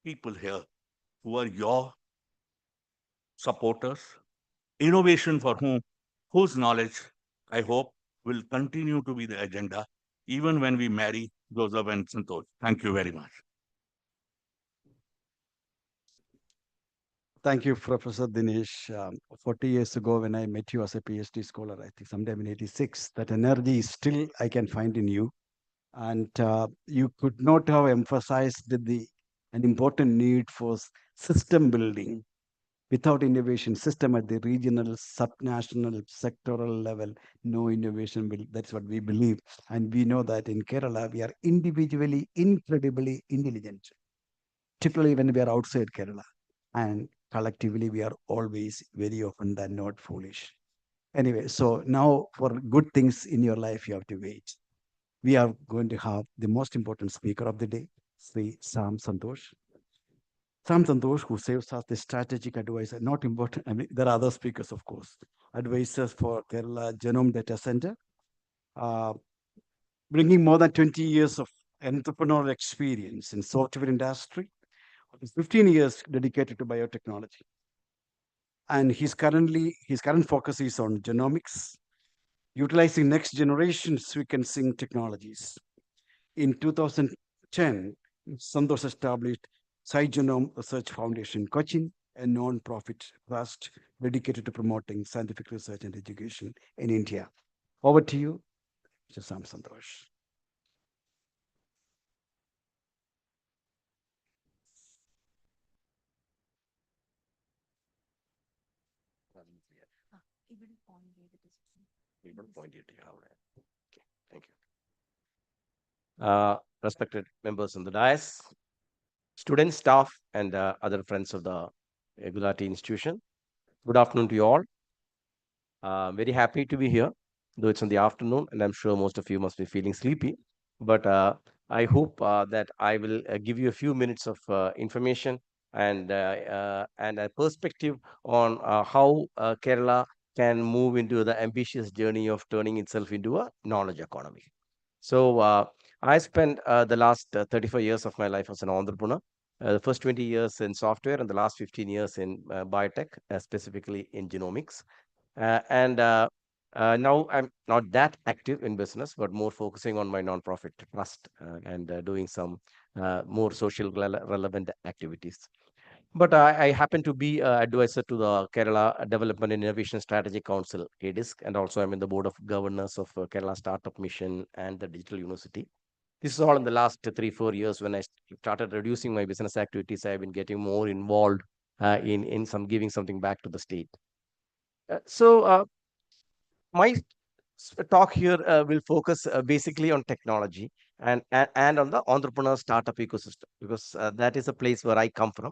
people here who are your supporters, innovation for whose knowledge, I hope, will continue to be the agenda, even when we marry Joseph and Santosh. Thank you very much. Thank you, Professor Dinesh. 40 years ago, when I met you as a PhD scholar, I think sometime in 86, that energy still I can find in you. And you could not have emphasized an important need for system building. Without innovation, system at the regional, subnational, sectoral level, no innovation will. That's what we believe. And we know that in Kerala, we are individually incredibly intelligent, particularly when we are outside Kerala. And collectively, we are always very often than not foolish. Anyway, so now for good things in your life, you have to wait. We are going to have the most important speaker of the day, Sri Sam Santosh. Sam Santosh, who serves as the strategic advisor, not important. I mean, there are other speakers, of course, advisors for Kerala Genome Data Center, bringing more than 20 years of entrepreneurial experience in software industry, 15 years dedicated to biotechnology. And his current focus is on genomics, utilizing next generation sequencing technologies. In 2010, Santosh established Genome Research Foundation, Cochin, a non-profit trust dedicated to promoting scientific research and education in India. Over to you, Mr. Sam Santosh. Thank you. Respected members on the dais, students, staff, and other friends of the Gulati institution. Good afternoon to you all. Very happy to be here, though it's in the afternoon, and I'm sure most of you must be feeling sleepy. But I hope that I will give you a few minutes of information and a perspective on how Kerala can move into the ambitious journey of turning itself into a knowledge economy. So I spent the last 35 years of my life as an entrepreneur. The first 20 years in software and the last 15 years in biotech, specifically in genomics. Now I'm not that active in business, but more focusing on my nonprofit trust and doing some more social relevant activities. But I happen to be advisor to the Kerala Development and Innovation Strategy Council, KDISC, and also I'm in the board of governors of Kerala Startup Mission and the Digital University. This is all in the last 3-4 years. When I started reducing my business activities, I've been getting more involved in some giving something back to the state. My talk here will focus basically on technology and on the entrepreneur startup ecosystem, because that is a place where I come from.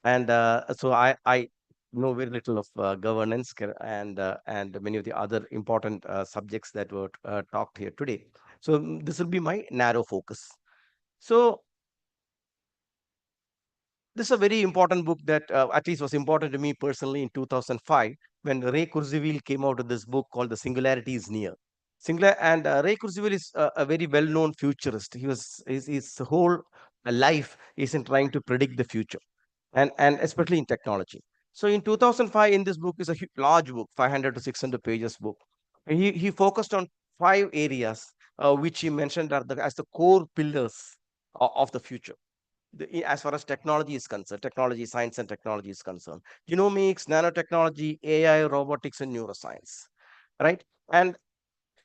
And so I know very little of governance and many of the other important subjects that were talked here today. So this will be my narrow focus. So this is a very important book that at least was important to me personally in 2005, when Ray Kurzweil came out with this book called The Singularity is Near. Ray Kurzweil is a very well-known futurist. His whole life is in trying to predict the future, and especially in technology. So in 2005, in this book is a large book, 500 to 600 pages book. He focused on 5 areas which he mentioned are as the core pillars of the future. As far as technology is concerned, technology, science and technology is concerned, genomics, nanotechnology, AI, robotics, and neuroscience, right? And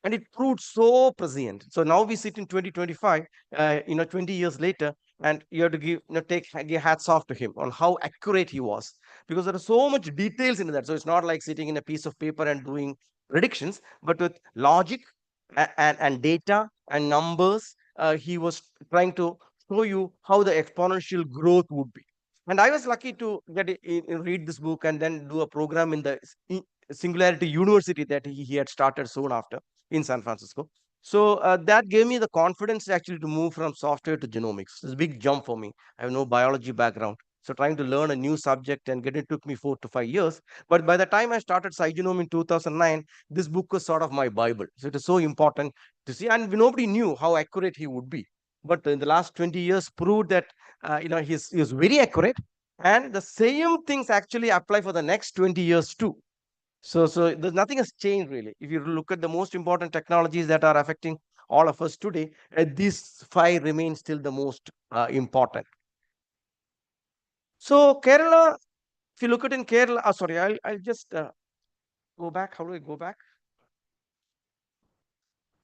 it proved so prescient. So now we sit in 2025, 20 years later, and you have to give hats off to him on how accurate he was, because there are so much details in that. So it's not like sitting in a piece of paper and doing predictions, but with logic and data and numbers, he was trying to show you how the exponential growth would be. And I was lucky to read this book and then do a program in the Singularity University that he had started soon after in San Francisco. So that gave me the confidence actually to move from software to genomics. It's a big jump for me. I have no biology background. So trying to learn a new subject and get it took me 4 to 5 years. But by the time I started SciGenome in 2009, this book was sort of my Bible. So it is so important to see. And nobody knew how accurate he would be. But in the last 20 years proved that, he's very accurate. And the same things actually apply for the next 20 years too. So there's nothing has changed really. If you look at the most important technologies that are affecting all of us today, these 5 remain still the most important. So Kerala, if you look at in Kerala, sorry, I'll just go back. How do I go back?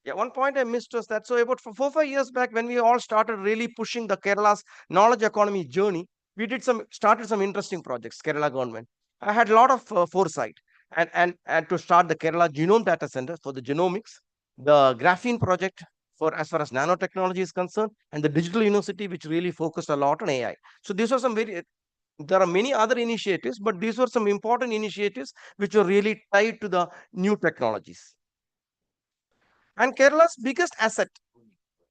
Yeah, one point I missed was that, so about 4-5 years back, when we all started really pushing the Kerala's knowledge economy journey, we started some interesting projects. Kerala government, I had a lot of foresight and to start the Kerala Genome Data Center for the genomics, the Graphene project for as far as nanotechnology is concerned, and the Digital University, which really focused a lot on AI. So these were some very there are many other initiatives, but these were some important initiatives which were really tied to the new technologies. And Kerala's biggest asset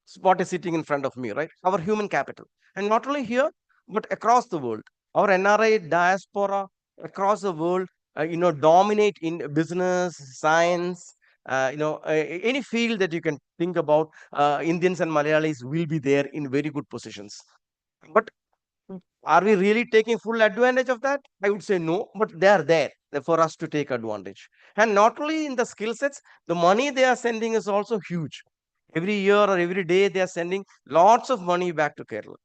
is what is sitting in front of me, right? Our human capital. And not only here, but across the world. Our NRI diaspora across the world, dominate in business, science, any field that you can think about. Indians and Malayalis will be there in very good positions. But are we really taking full advantage of that? I would say no, but they are there for us to take advantage. And not only in the skill sets, the money they are sending is also huge. Every year or every day, they are sending lots of money back to Kerala.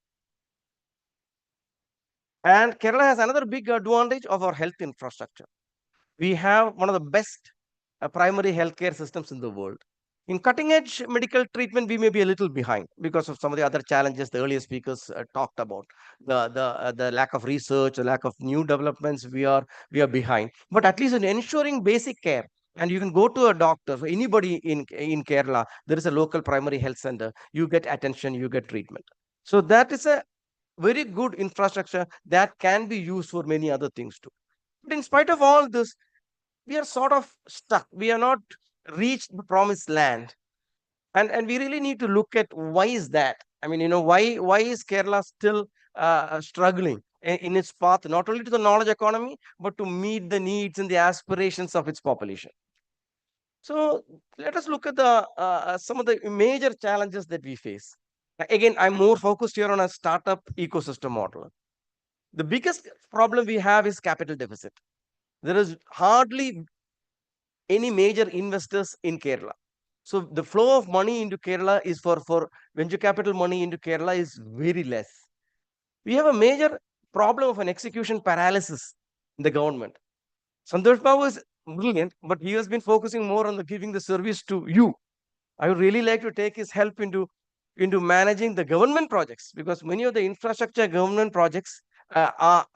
And Kerala has another big advantage of our health infrastructure. We have one of the best primary healthcare systems in the world. In cutting edge medical treatment, we may be a little behind because of some of the other challenges the earlier speakers talked about. The lack of research, the lack of new developments, we are behind. But at least in ensuring basic care, and you can go to a doctor, for anybody in Kerala, there is a local primary health center, you get attention, you get treatment. So that is a very good infrastructure that can be used for many other things too. But in spite of all this, we are sort of stuck. We are not reached the promised land. And we really need to look at why is that? I mean, why is Kerala still struggling in its path, not only to the knowledge economy, but to meet the needs and the aspirations of its population? So let us look at some of the major challenges that we face. Again, I'm more focused here on a startup ecosystem model. The biggest problem we have is capital deficit. There is hardly any major investors in Kerala. So the flow of money into Kerala is for venture capital money into Kerala is very less. We have a major problem of an execution paralysis in the government. Santosh Babu is brilliant, but he has been focusing more on the giving the service to you. I would really like to take his help into managing the government projects, because many of the infrastructure government projects are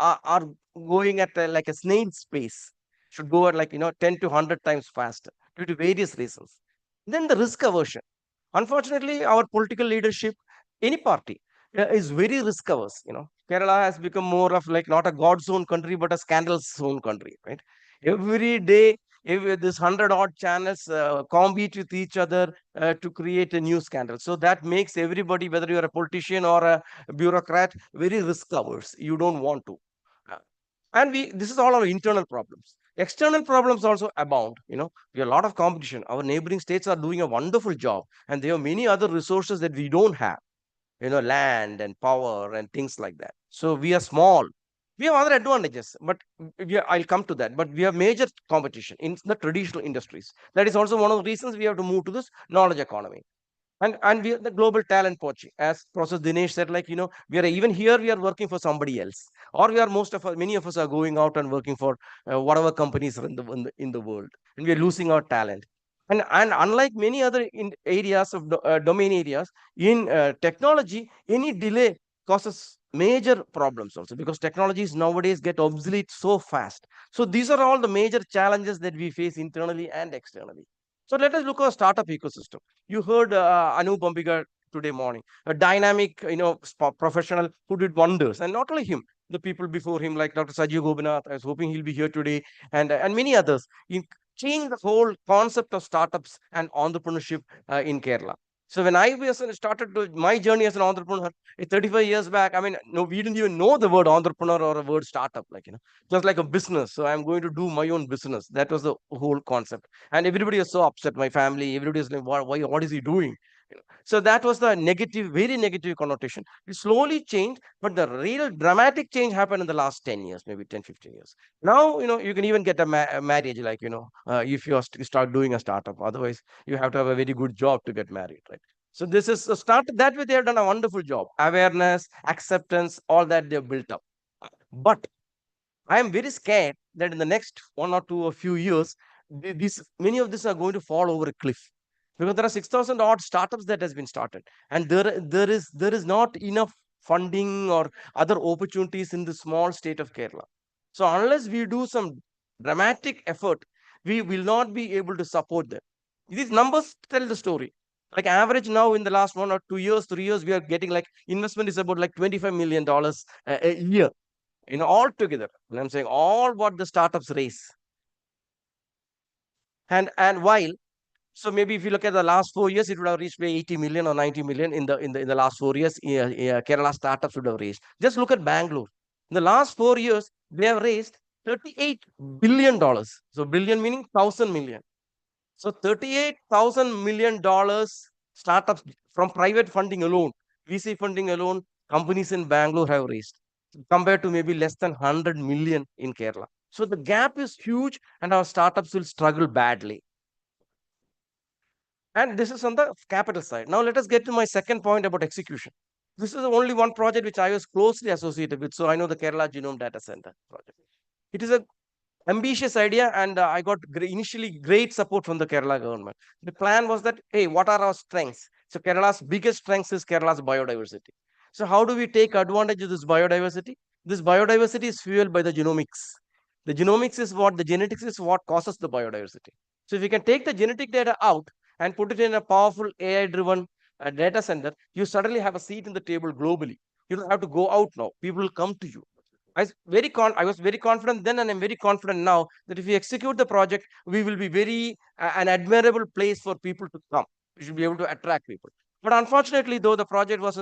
going at like a snail's pace. Should go at like 10 to 100 times faster due to various reasons. Then the risk aversion. Unfortunately, our political leadership, any party, is very risk averse. Kerala has become more of like not a God's own country, but a scandal's own country, right? Every day, if this 100 odd channels compete with each other to create a new scandal. So that makes everybody, whether you're a politician or a bureaucrat, very risk averse. You don't want to. And this is all our internal problems. External problems also abound. We have a lot of competition. Our neighboring states are doing a wonderful job, and they have many other resources that we don't have. Land and power and things like that. So we are small. We have other advantages, but I'll come to that. But we have major competition in the traditional industries. That is also one of the reasons we have to move to this knowledge economy. And we are the global talent poaching, as Professor Dinesh said, like, we are even here, we are working for somebody else, or we are many of us are going out and working for whatever companies are in the world, and we are losing our talent. And unlike many other areas of domain areas, in technology, any delay causes major problems also, because technologies nowadays get obsolete so fast. So these are all the major challenges that we face internally and externally. So let us look at our startup ecosystem. You heard Anu Bambiga today morning, a dynamic, professional who did wonders, and not only him, the people before him, like Dr. Sajid Gopinath. I was hoping he'll be here today, and many others. In change the whole concept of startups and entrepreneurship in Kerala. So when I started my journey as an entrepreneur 35 years back, I mean, no, we didn't even know the word entrepreneur or a word startup, just like a business. So I'm going to do my own business. That was the whole concept. And everybody was so upset. My family, everybody was like, what is he doing? So that was the negative, very negative connotation. It slowly changed, but the real dramatic change happened in the last 10 years, maybe 10, 15 years. Now, you can even get a marriage, like, if you start doing a startup. Otherwise, you have to have a very good job to get married, right? So this is a start. That way, they have done a wonderful job. Awareness, acceptance, all that they've built up. But I am very scared that in the next 1 or 2 or few years, many of these are going to fall over a cliff, because there are 6,000 odd startups that has been started, and there is not enough funding or other opportunities in the small state of Kerala. So unless we do some dramatic effort, we will not be able to support them. These numbers tell the story. Like average now in the last 1 or 2 years, 3 years, we are getting like investment is about like $25 million a year, all together. And I'm saying all what the startups raise. And while, so maybe if you look at the last 4 years, it would have reached 80 million or 90 million in the last 4 years. Kerala startups would have raised. Just look at Bangalore. In the last 4 years, they have raised $38 billion. So billion meaning 1,000 million. So $38,000 million startups from private funding alone, VC funding alone, companies in Bangalore have raised, compared to maybe less than 100 million in Kerala. So the gap is huge, and our startups will struggle badly. And this is on the capital side. Now let us get to my second point about execution. This is only one project which I was closely associated with. So I know the Kerala Genome Data Center project. It is a ambitious idea, and I got initially great support from the Kerala government. The plan was that, hey, what are our strengths? So Kerala's biggest strength is Kerala's biodiversity. So how do we take advantage of this biodiversity? This biodiversity is fueled by the genomics. The genomics is the genetics is what causes the biodiversity. So if you can take the genetic data out and put it in a powerful AI-driven data center, you suddenly have a seat in the table globally. You don't have to go out now. People will come to you. I was very confident then, and I'm very confident now that if we execute the project, we will be very an admirable place for people to come. We should be able to attract people. But unfortunately, though, the project was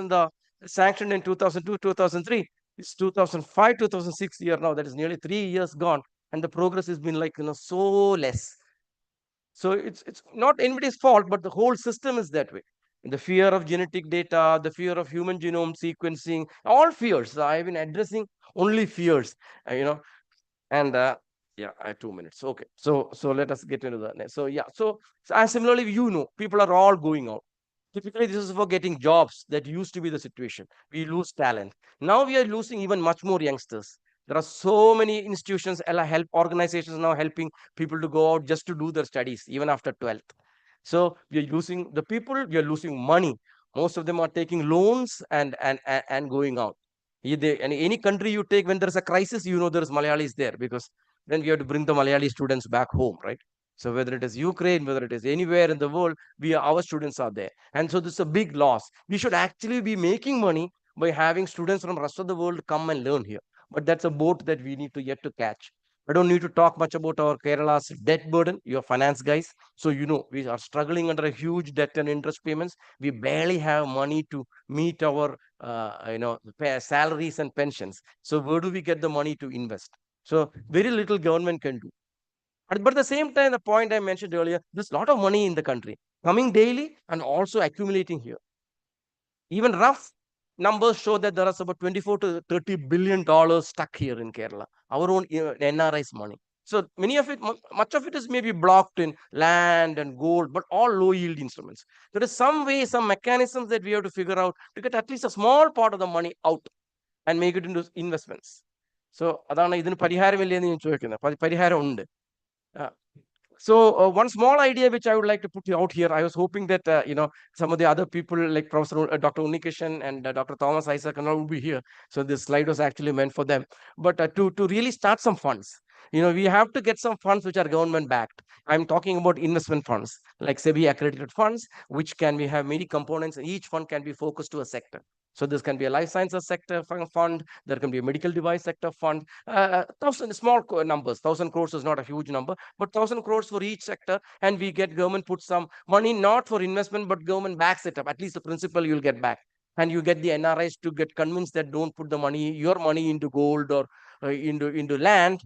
sanctioned in 2002, 2003. It's 2005, 2006 year now. That is nearly 3 years gone, and the progress has been like so less. So it's not anybody's fault, but the whole system is that way. The fear of genetic data, the fear of human genome sequencing, all fears. I've been addressing only fears, and yeah, I have 2 minutes. Okay, so let us get into the next. So yeah, so similarly, people are all going out. Typically, this is for getting jobs. That used to be the situation. We lose talent. Now we are losing even much more youngsters. There are so many institutions, help organizations now helping people to go out just to do their studies, even after 12th. So we are losing the people, we are losing money. Most of them are taking loans and going out. And any country you take, when there's a crisis, there's Malayalis there, because then we have to bring the Malayali students back home, right? So whether it is Ukraine, whether it is anywhere in the world, our students are there. And so this is a big loss. We should actually be making money by having students from rest of the world come and learn here. But that's a boat that we need to yet to catch. I don't need to talk much about our Kerala's debt burden. You're finance guys. So, we are struggling under a huge debt and interest payments. We barely have money to meet our, salaries and pensions. So where do we get the money to invest? So very little government can do. But at the same time, the point I mentioned earlier, there's a lot of money in the country coming daily and also accumulating here. Even rough numbers show that there is about 24 to 30 billion dollars stuck here in Kerala, our own NRI's money. So many of it, much of it is maybe blocked in land and gold, but all low yield instruments. There is some way, some mechanisms that we have to figure out to get at least a small part of the money out and make it into investments. So അതാണ് ഇതിന് പരിഹാരമില്ലേ എന്ന് ഞാൻ ചോദിക്കുന്നത്. പരിഹാരം ഉണ്ട്. So one small idea which I would like to put out here, I was hoping that some of the other people like Professor Dr. Unikishan and Dr. Thomas Isaac and all will be here. So this slide was actually meant for them. But to really start some funds, we have to get some funds which are government backed. I'm talking about investment funds like SEBI accredited funds, which can we have many components, and each fund can be focused to a sector. So this can be a life sciences sector fund. There can be a medical device sector fund. Small numbers. 1,000 crores is not a huge number, but 1,000 crores for each sector. And we get government put some money, not for investment, but government backs it up. At least the principal you'll get back. And you get the NRIs to get convinced that don't put your money into gold or into land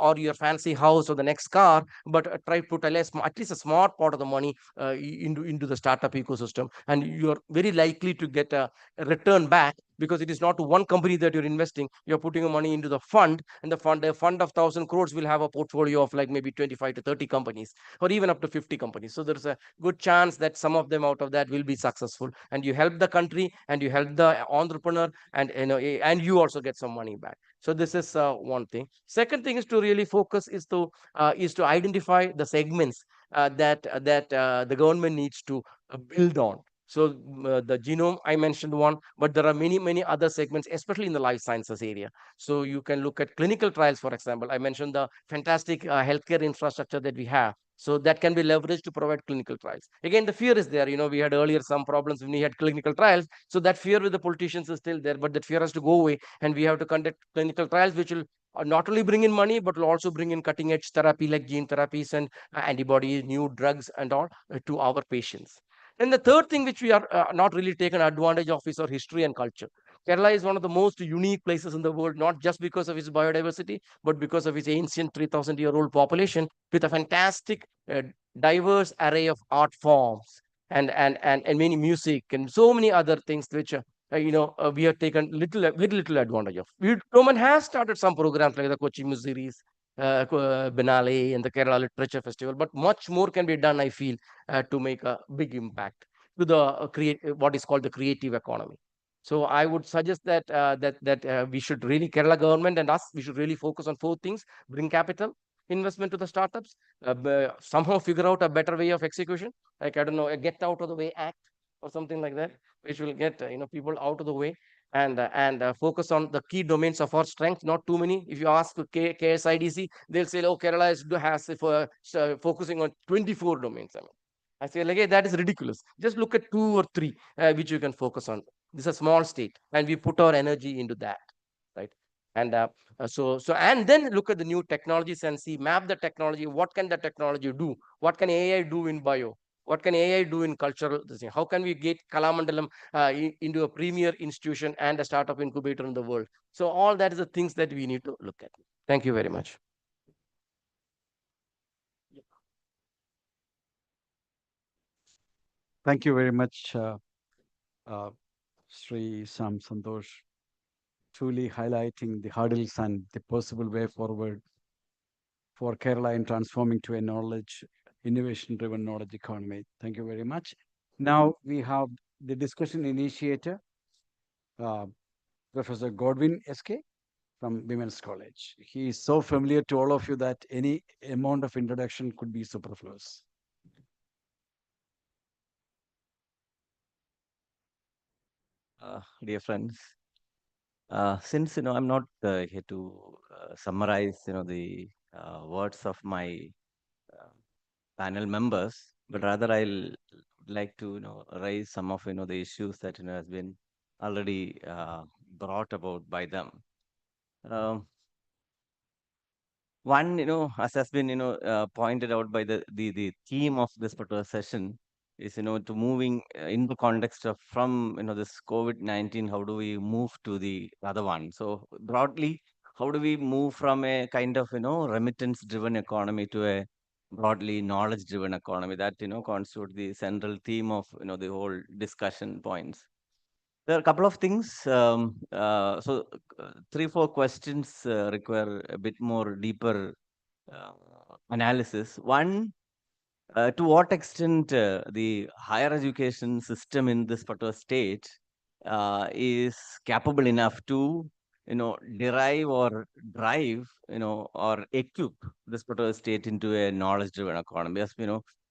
or your fancy house or the next car, but try to put at least a smart part of the money into the startup ecosystem, and you're very likely to get a return back, because it is not one company that you're investing. You're putting your money into the fund, and a fund of 1,000 crores will have a portfolio of like maybe 25 to 30 companies, or even up to 50 companies. So there's a good chance that some of them out of that will be successful, and you help the country and you help the entrepreneur, and and you also get some money back. So this is one thing. Second thing is to really focus is to identify the segments that the government needs to build on. So the genome, I mentioned one, but there are many other segments, especially in the life sciences area. So you can look at clinical trials, for example. I mentioned the fantastic healthcare infrastructure that we have. So that can be leveraged to provide clinical trials. Again, the fear is there. We had earlier some problems when we had clinical trials. So that fear with the politicians is still there, but that fear has to go away. And we have to conduct clinical trials, which will not only bring in money, but will also bring in cutting edge therapy like gene therapies and antibodies, new drugs and all to our patients. And the third thing which we are not really taken advantage of is our history and culture. Kerala is one of the most unique places in the world, not just because of its biodiversity, but because of its ancient 3,000-year-old population with a fantastic, diverse array of art forms and many music and so many other things which we have taken very little advantage of. Government has started some programs like the Kochi Muziris, Benale and the Kerala Literature Festival, but much more can be done, I feel, to make a big impact to the what is called the creative economy. So I would suggest that we should really, Kerala government and us, we should really focus on four things: bring capital, investment to the startups, somehow figure out a better way of execution, like I don't know, a get out of the way act or something like that, which will get people out of the way, and focus on the key domains of our strength. Not too many. If you ask KSIDC, they'll say, "Oh, Kerala has focusing on 24 domains." I say, like, hey, that is ridiculous. Just look at 2 or 3 which you can focus on. This is a small state, and we put our energy into that, right? And and then look at the new technologies and see, map the technology. What can the technology do? What can AI do in bio? What can AI do in cultural? How can we get Kalamandalam into a premier institution and a startup incubator in the world? So all that is the things that we need to look at. Thank you very much. Thank you very much, Sri Sam Santosh, truly highlighting the hurdles and the possible way forward for Kerala in transforming to a innovation-driven knowledge economy. Thank you very much. Now we have the discussion initiator, uh, Professor Godwin SK from Women's College. He is so familiar to all of you that any amount of introduction could be superfluous. Dear friends, since I'm not here to summarize the words of my uh, panel members, but rather I'll like to raise some of the issues that has been already brought about by them. Um, One, as has been pointed out by the theme of this particular session is to moving in the context of from this COVID-19, how do we move to the other one? So broadly, how do we move from a kind of remittance driven economy to a broadly knowledge driven economy? That constitute the central theme of the whole discussion points. There are a couple of things. Three, four questions require a bit more deeper uh, analysis. One, to what extent the higher education system in this particular state is capable enough to, derive or drive, or equip this particular state into a knowledge-driven economy. As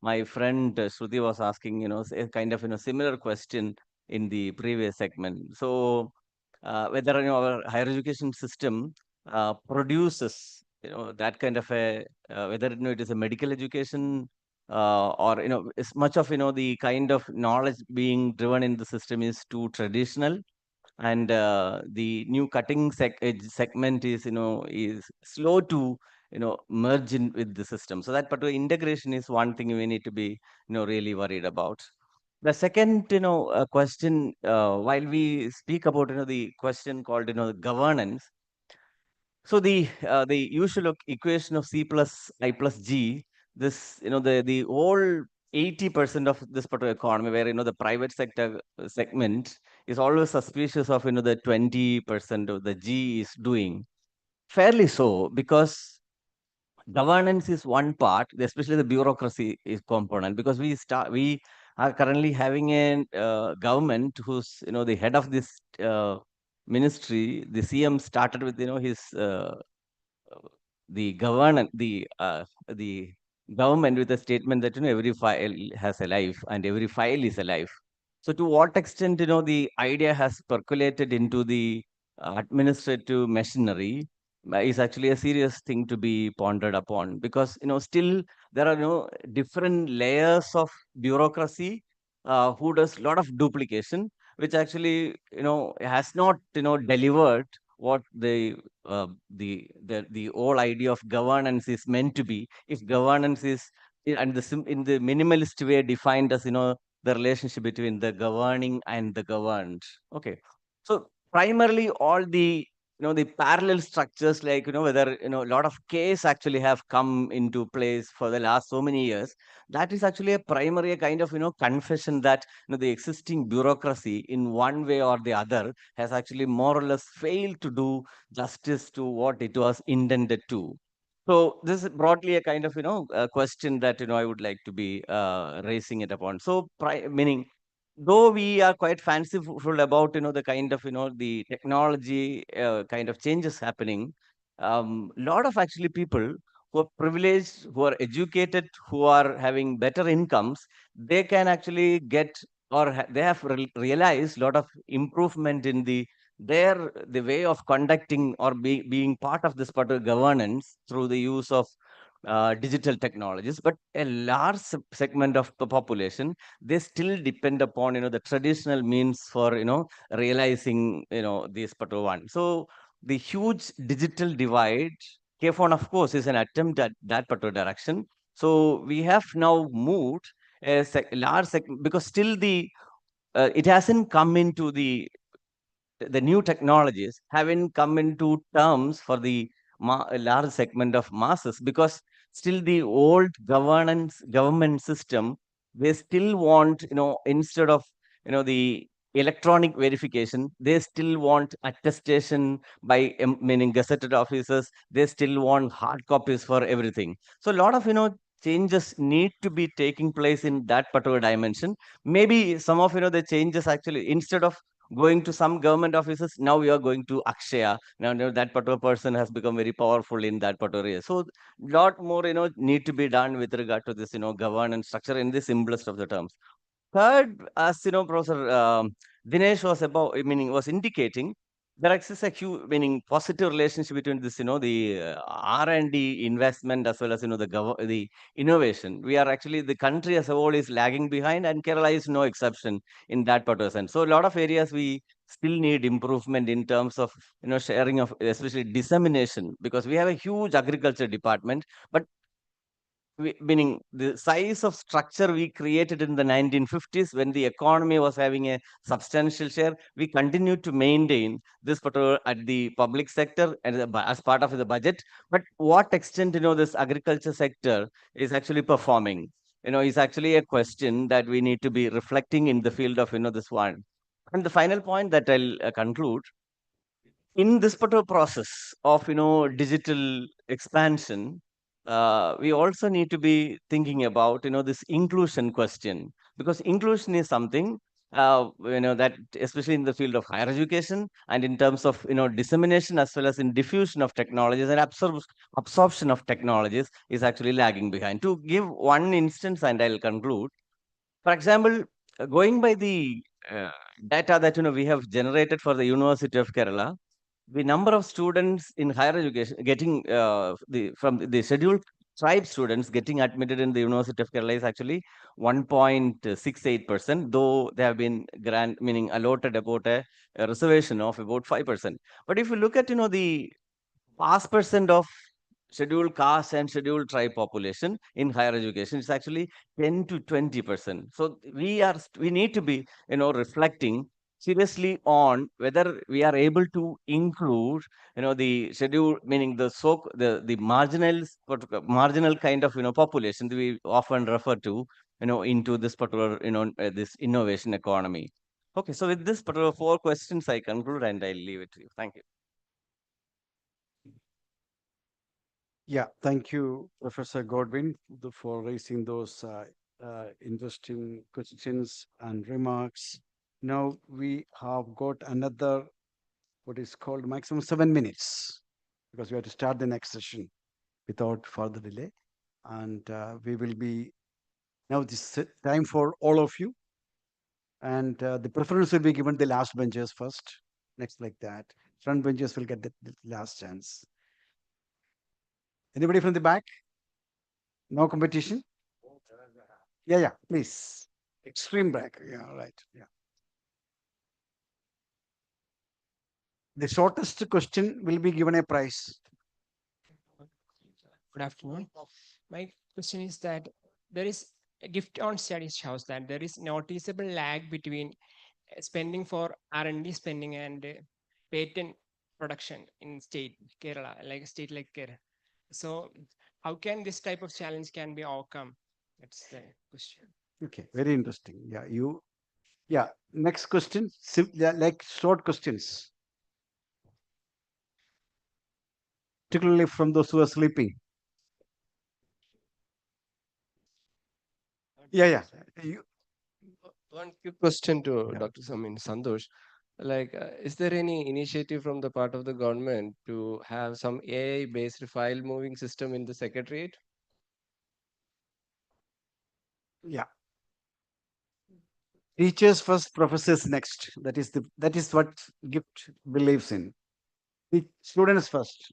my friend Shruti was asking, a kind of, similar question in the previous segment. So, whether our higher education system produces, that kind of a whether it is a medical education or as much of the kind of knowledge being driven in the system is too traditional, and the new cutting edge segment is is slow to merge in with the system. So that particular integration is one thing we need to be really worried about. The second question, while we speak about the question called governance, so the usual equation of C plus I plus G, this the whole 80% of this particular economy, where the private sector segment is always suspicious of the 20% of the G is doing fairly so, because governance is one part, especially the bureaucracy is component, because we are currently having a government who's the head of this ministry. The CM started with his the government with a statement that every file has a life and every file is a life. So to what extent the idea has percolated into the administrative machinery is actually a serious thing to be pondered upon, because still there are different layers of bureaucracy who does a lot of duplication, which actually has not delivered what the whole idea of governance is meant to be. If governance is and in the minimalist way defined as the relationship between the governing and the governed. Okay, so primarily all the the parallel structures, like whether a lot of case actually have come into place for the last so many years, that is actually a primary kind of confession that the existing bureaucracy in one way or the other has actually more or less failed to do justice to what it was intended to. So this is broadly a kind of a question that I would like to be raising it upon. So meaning, though we are quite fanciful about the kind of the technology kind of changes happening, lot of actually people who are privileged, who are educated, who are having better incomes, they can actually get, or they have realized a lot of improvement in the way of conducting or being part of this particular governance through the use of digital technologies. But a large segment of the population, they still depend upon the traditional means for realizing this particular one. So the huge digital divide, KFON of course is an attempt at that particular direction. So we have now moved a large segment, because still it hasn't come into the new technologies haven't come into terms for the large segment of masses, because still the old government system, they still want instead of the electronic verification, they still want attestation by meaning gazetted officers. They still want hard copies for everything. So a lot of changes need to be taking place in that particular dimension. Maybe some of the changes actually, instead of going to some government offices, now we are going to Akshaya. Now that particular person has become very powerful in that particular area. So lot more need to be done with regard to this governance structure in the simplest of the terms. Third, as Professor Dinesh was was indicating, there exists a huge, meaning positive relationship between this, the R&D investment as well as the innovation. We are actually, the country as a whole is lagging behind, and Kerala is no exception in that particular sense. So a lot of areas we still need improvement in terms of sharing of, especially dissemination, because we have a huge agriculture department, but meaning the size of structure we created in the 1950s when the economy was having a substantial share, we continued to maintain this particular at the public sector and as part of the budget. But what extent this agriculture sector is actually performing, is actually a question that we need to be reflecting in the field of this one. And the final point that I'll conclude, in this particular process of digital expansion, we also need to be thinking about this inclusion question, because inclusion is something that especially in the field of higher education and in terms of dissemination as well as in diffusion of technologies and absorption of technologies is actually lagging behind. To give one instance, and I'll conclude. For example, going by the data that we have generated for the University of Kerala, the number of students in higher education getting from the scheduled tribe students getting admitted in the University of Kerala is actually 1.68%, though they have been meaning allotted about a reservation of about 5%. But if you look at the past percent of scheduled caste and scheduled tribe population in higher education, it's actually 10 to 20%. So we need to be reflecting seriously on whether we are able to include the schedule, meaning the marginal kind of population that we often refer to into this particular this innovation economy. Okay, so with this particular 4 questions I conclude, and I'll leave it to you. Thank you. Yeah, thank you, Professor Godwin, for raising those interesting questions and remarks. Now we have got another, what is called maximum 7 minutes, because we have to start the next session without further delay. And we will be, now this is time for all of you. And the preference will be given the last benches first, next like that. Front benches will get the last chance. Anybody from the back? No competition? Yeah, please. Extreme back. Yeah, right. Yeah. The shortest question will be given a prize. Good afternoon. My question is that there is a gift on studies shows that there is noticeable lag between spending for R&D spending and patent production in state Kerala, like a state like Kerala. So how can this type of challenge can be overcome? That's the question. Okay, very interesting. Yeah, next question. Like short questions. Particularly from those who are sleeping. Yeah. One quick question to Yeah. Dr. Santosh. Like, is there any initiative from the part of the government to have some AI-based file moving system in the secretariat? Yeah. Teachers first, professors next. That is what GIFT believes in. Students first.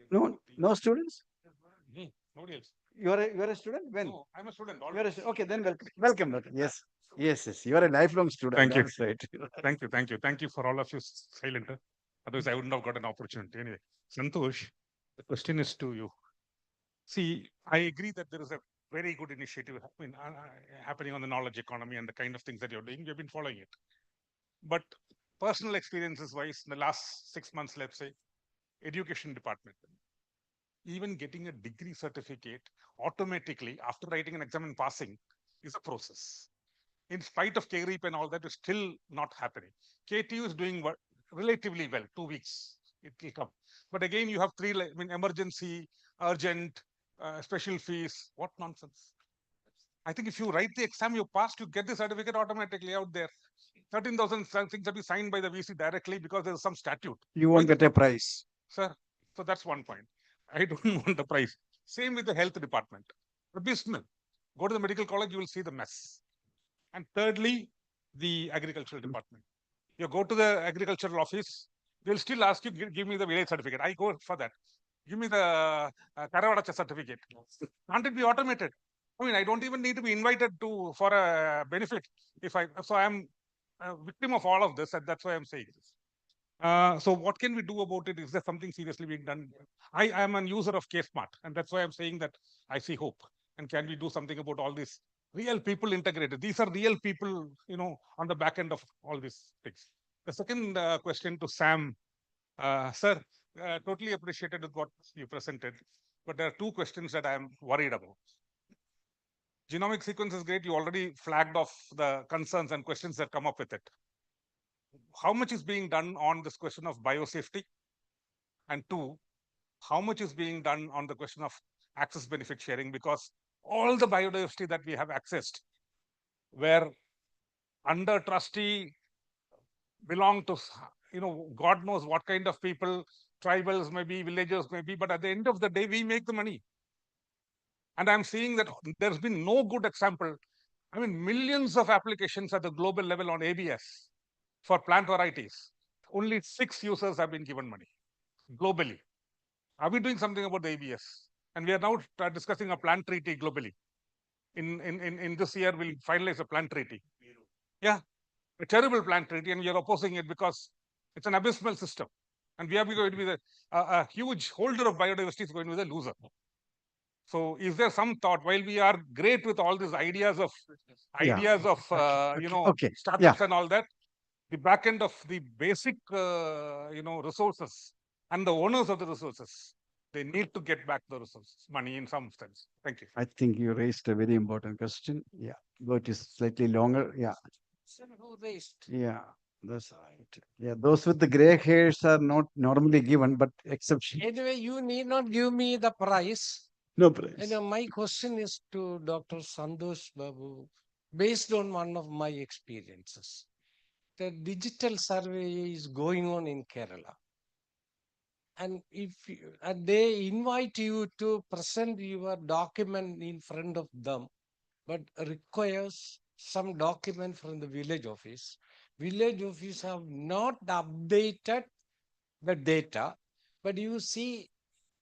No students? Nobody else. You are a student? When? No, I'm a student. Okay, then welcome. Yes. You are a lifelong student. Thank you. That's right. Thank you for all of you silent. Otherwise, I wouldn't have got an opportunity. Anyway, Santosh, the question is to you. See, I agree that there is a very good initiative happening on the knowledge economy and the kind of things that you're doing. We've been following it. But personal experiences wise, in the last 6 months, let's say, education department, even getting a degree certificate automatically after writing an exam and passing is a process. In spite of KREP and all that, is still not happening. KTU is doing relatively well, 2 weeks, it will come. But again, you have emergency, urgent, special fees. What nonsense. I think if you write the exam, you passed, you get the certificate automatically out there. 13,000 things that be signed by the VC directly because there's some statute. You won't get a prize. Sir, so that's one point. I don't want the price. Same with the health department. Abysmal. Go to the medical college, you will see the mess. And thirdly, the agricultural department. You go to the agricultural office, they'll still ask you, give me the village certificate. I go for that. Give me the Karavadacha certificate. Can't it be automated? I mean, I don't even need to be invited for a benefit. So I'm a victim of all of this, and that's why I'm saying this. So what can we do about it? Is there something seriously being done? I am a user of KSmart, and that's why I'm saying that I see hope. And can we do something about all these real people integrated? These are real people, on the back end of all these things. The second question to Sam, sir, totally appreciated with what you presented, but there are two questions that I'm worried about. Genomic sequence is great. You already flagged off the concerns and questions that come up with it. How much is being done on this question of biosafety? And two, how much is being done on the question of access benefit sharing? Because all the biodiversity that we have accessed were under trustee, belong to, God knows what kind of people, tribals maybe, villagers maybe, but at the end of the day, we make the money. And I'm seeing that there's been no good example. I mean, millions of applications at the global level on ABS for plant varieties. Only 6 users have been given money globally. Are we doing something about the ABS? And we are now discussing a plant treaty globally. In this year, we'll finalize a plant treaty. Yeah, a terrible plant treaty, and we are opposing it because it's an abysmal system. And we are going to be a huge holder of biodiversity is going to be the loser. So is there some thought, while we are great with all these ideas of startups and all that, the back end of the basic resources and the owners of the resources, they need to get back the resources, money in some sense. Thank you. I think you raised a very important question. Yeah, but it's slightly longer. Yeah. Who raised? Yeah, that's right. Yeah, those with the gray hairs are not normally given, but exception. Anyway, you need not give me the prize. No prize. My question is to Dr. Santosh Babu, based on one of my experiences. The digital survey is going on in Kerala. And if they invite you to present your document in front of them, but requires some document from the village office. Village office have not updated the data, but you see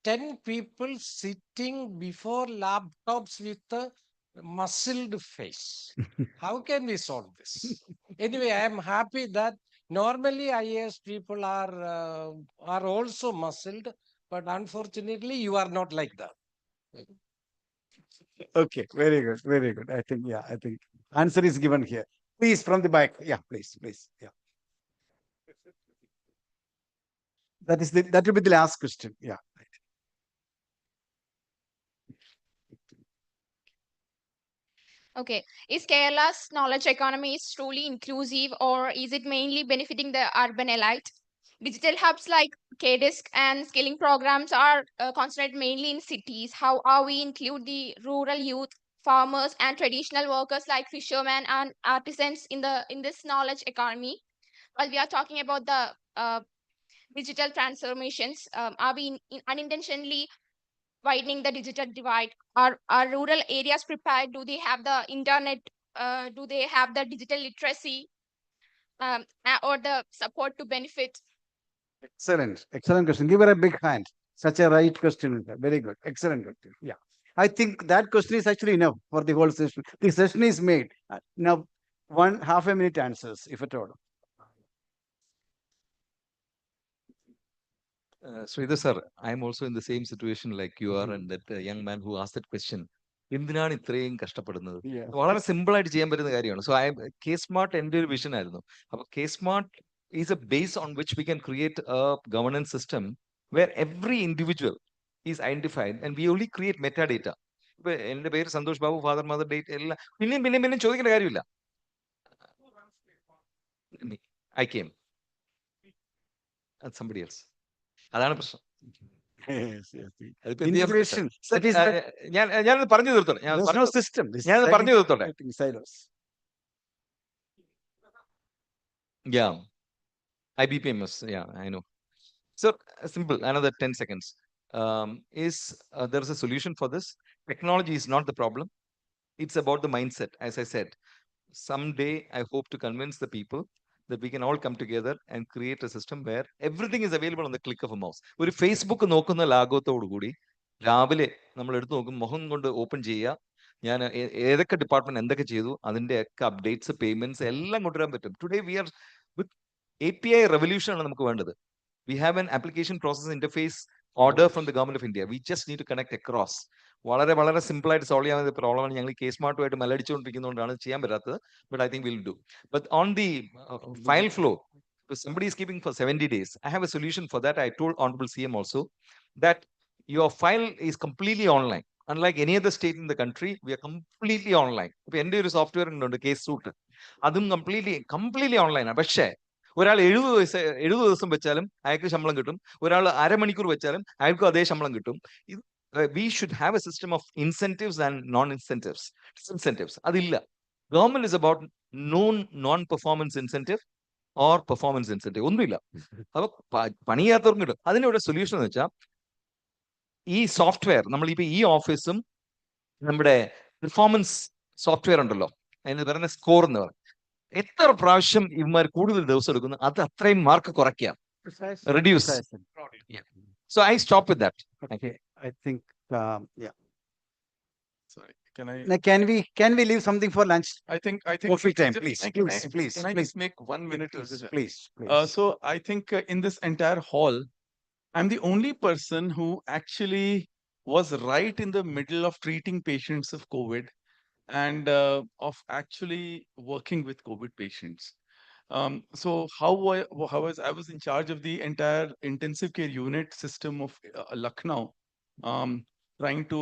10 people sitting before laptops with a muscled face. How can we solve this? Anyway, I am happy that normally IAS people are also muscled, but unfortunately you are not like that. Okay, very good, very good. I think answer is given here. Please, from the back. Yeah, please. Yeah. That will be the last question. Yeah. Okay. Is Kerala's knowledge economy is truly inclusive, or is it mainly benefiting the urban elite? Digital hubs like KDISC and skilling programs are concentrated mainly in cities. How are we include the rural youth, farmers, and traditional workers like fishermen and artisans in this knowledge economy? While we are talking about the digital transformations, are we unintentionally widening the digital divide? Are rural areas prepared? Do they have the internet? Do they have the digital literacy or the support to benefit? Excellent question. Give her a big hand. Such a right question. Very good. Excellent question. Yeah. I think that question is actually enough for the whole session. The session is made. Now, half a minute answers, if at all. Sridhar sir, I am also in the same situation like you are, and that young man who asked that question. എന്തിനാണ് ഇത്രയും കഷ്ടപ്പെടുന്നത്? വളരെ simple ആയിട്ട് ചെയ്യാൻ പറ്റുന്ന കാര്യമാണ്. So K smart എൻ്റെ ഒരു വിഷൻ ആയിരുന്നു. അപ്പൊ K smart is a base on which we can create a governance system where every individual is identified and we only create meta data. ഇപ്പൊ എന്റെ പേര് Santhosh Babu, father mother date എല്ലാം പിന്നെയും ചോദിക്കേണ്ട കാര്യമില്ല. I came somebody else. അതാണ് പ്രശ്നം. Yes, yes. അതിപ്പോ എന്ത് ചെയ്യാൻ പറ്റും Integration. Sir? That is the, ഞാനത് പറഞ്ഞു തീർത്തോട്ടെ. there's no system. This is ഞാനത് like പറഞ്ഞു തീർത്തോട്ടെ. creating silos. Yeah, IBPMS. Yeah, I know. So simple. Another 10 seconds. There is a solution for this? Technology is not the problem. It's about the mindset. As I said, someday I hope to convince the people that we can all come together and create a system where everything is available on the click of a mouse. ഒരു Facebook നോക്കുന്ന ലാഘവത്തോടു കൂടി രാവിലെ നമ്മൾ എടുത്തു നോക്കും, മുഖം കൊണ്ട് open ചെയ്യുക, ഞാൻ ഏതൊക്കെ ഡിപ്പാർട്ട്മെന്റ് എന്തൊക്കെ ചെയ്തു അതിന്റെ ഒക്കെ അപ്ഡേറ്റ്സ്, പേയ്മെന്റ്സ് എല്ലാം കൊണ്ടുവരാൻ പറ്റും. Today we are with API revolution ആണ് നമുക്ക് വേണ്ടത്. We have an application process interface order from the government of India. We just need to connect across. വളരെ വളരെ സിമ്പിൾ ആയിട്ട് സോൾവ് ചെയ്യാവുന്ന പ്രോബ്ലമാണ്. ഞങ്ങൾ കേസ് മാർട്ടുമായിട്ട് മലടിച്ചുകൊണ്ടിരിക്കുന്നതുകൊണ്ടാണ് ചെയ്യാൻ പറ്റാത്തത്. But I think will do. But on the file flow, somebody is keeping for 70 days. I have a solution for that. I told Honorable CM also that your file is completely online. Unlike any other state in the country, we are completely online. ഇപ്പൊ എൻ്റെ ഒരു software ഉണ്ട്, case suit, അതും completely ഓൺലൈനാണ്. പക്ഷേ ഒരാൾ 70 ദിവസം വെച്ചാലും അയാൾക്ക് ശമ്പളം കിട്ടും, ഒരാൾ അരമണിക്കൂർ വെച്ചാലും അയാൾക്കും അതേ ശമ്പളം കിട്ടും. We should have a system of incentives and non-incentives. Incentives അതില്ല. Government is about non-performance incentive or performance incentive. ഒന്നുമില്ല. അപ്പൊ പണി ചെയ്യാത്തവർക്കും കിട്ടും. അതിനുള്ള സൊല്യൂഷൻ എന്ന് വെച്ചാൽ ഈ സോഫ്റ്റ്വെയർ, നമ്മളിപ്പോ ഈ ഓഫീസും നമ്മുടെ പെർഫോമൻസ് സോഫ്റ്റ്വെയർ ഉണ്ടല്ലോ, അതിന് പറയുന്ന സ്കോർ എന്ന് പറയും. എത്ര പ്രാവശ്യം ഇവന്മാർ കൂടുതൽ ദിവസം എടുക്കുന്നു, അത് അത്രയും മാർക്ക് കുറയ്ക്കാം, reduce. Yeah. So I stop with that. Okay, I think, yeah. Sorry, can I? Now, can we leave something for lunch? I think Coffee time, just- please, can please. Can I just make 1 minute? Please. So I think in this entire hall, I'm the only person who actually was right in the middle of treating patients of COVID and of actually working with COVID patients. So I was in charge of the entire intensive care unit system of Lucknow, trying to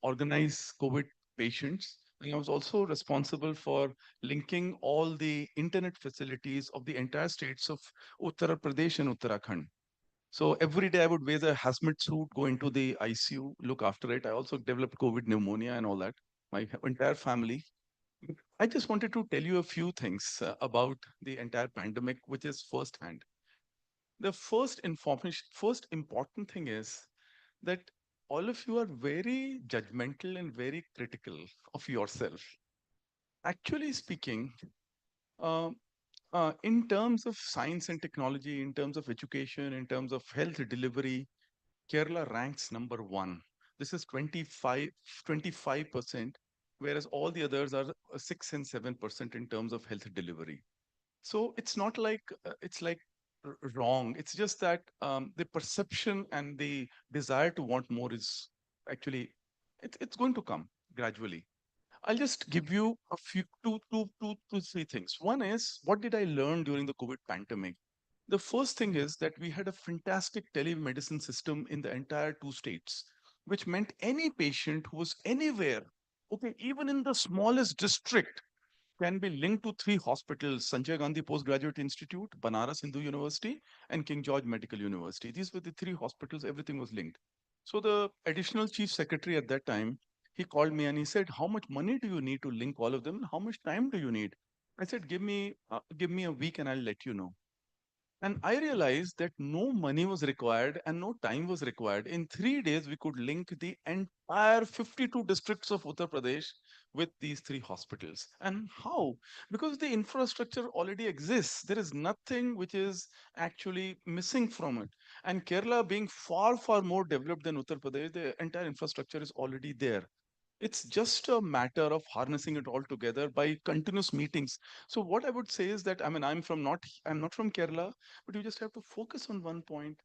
organize COVID patients. And I was also responsible for linking all the internet facilities of the entire states of Uttar Pradesh and Uttarakhand. So every day I would wear a hazmat suit, go into the ICU, look after it. I also developed COVID pneumonia and all that, my entire family. I just wanted to tell you a few things about the entire pandemic, which is firsthand. The first important thing is that all of you are very judgmental and very critical of yourself. Actually speaking, in terms of science and technology, in terms of education, in terms of health delivery, Kerala ranks number 1. This is 25%, whereas all the others are 6 and 7% in terms of health delivery. So it's not like it's like wrong. It's just that the perception and the desire to want more is actually it's going to come gradually. I'll just give you a few two, 3 things. One is, what did I learn during the COVID pandemic? The first thing is that we had a fantastic telemedicine system in the entire 2 states, which meant any patient who was anywhere, okay, even in the smallest district, can be linked to 3 hospitals: Sanjay Gandhi Postgraduate Institute, Banaras Hindu University, and King George Medical University. These were the 3 hospitals, everything was linked. So the additional chief secretary at that time, he called me and he said, how much money do you need to link all of them? How much time do you need? I said, give me a week and I'll let you know. And I realized that no money was required and no time was required. In 3 days, we could link the entire 52 districts of Uttar Pradesh with these 3 hospitals. And how? Because the infrastructure already exists. There is nothing which is actually missing from it. And Kerala being far, far more developed than Uttar Pradesh, the entire infrastructure is already there. It's just a matter of harnessing it all together by continuous meetings. So what I would say is that, I mean, I'm not from Kerala, but you just have to focus on one point,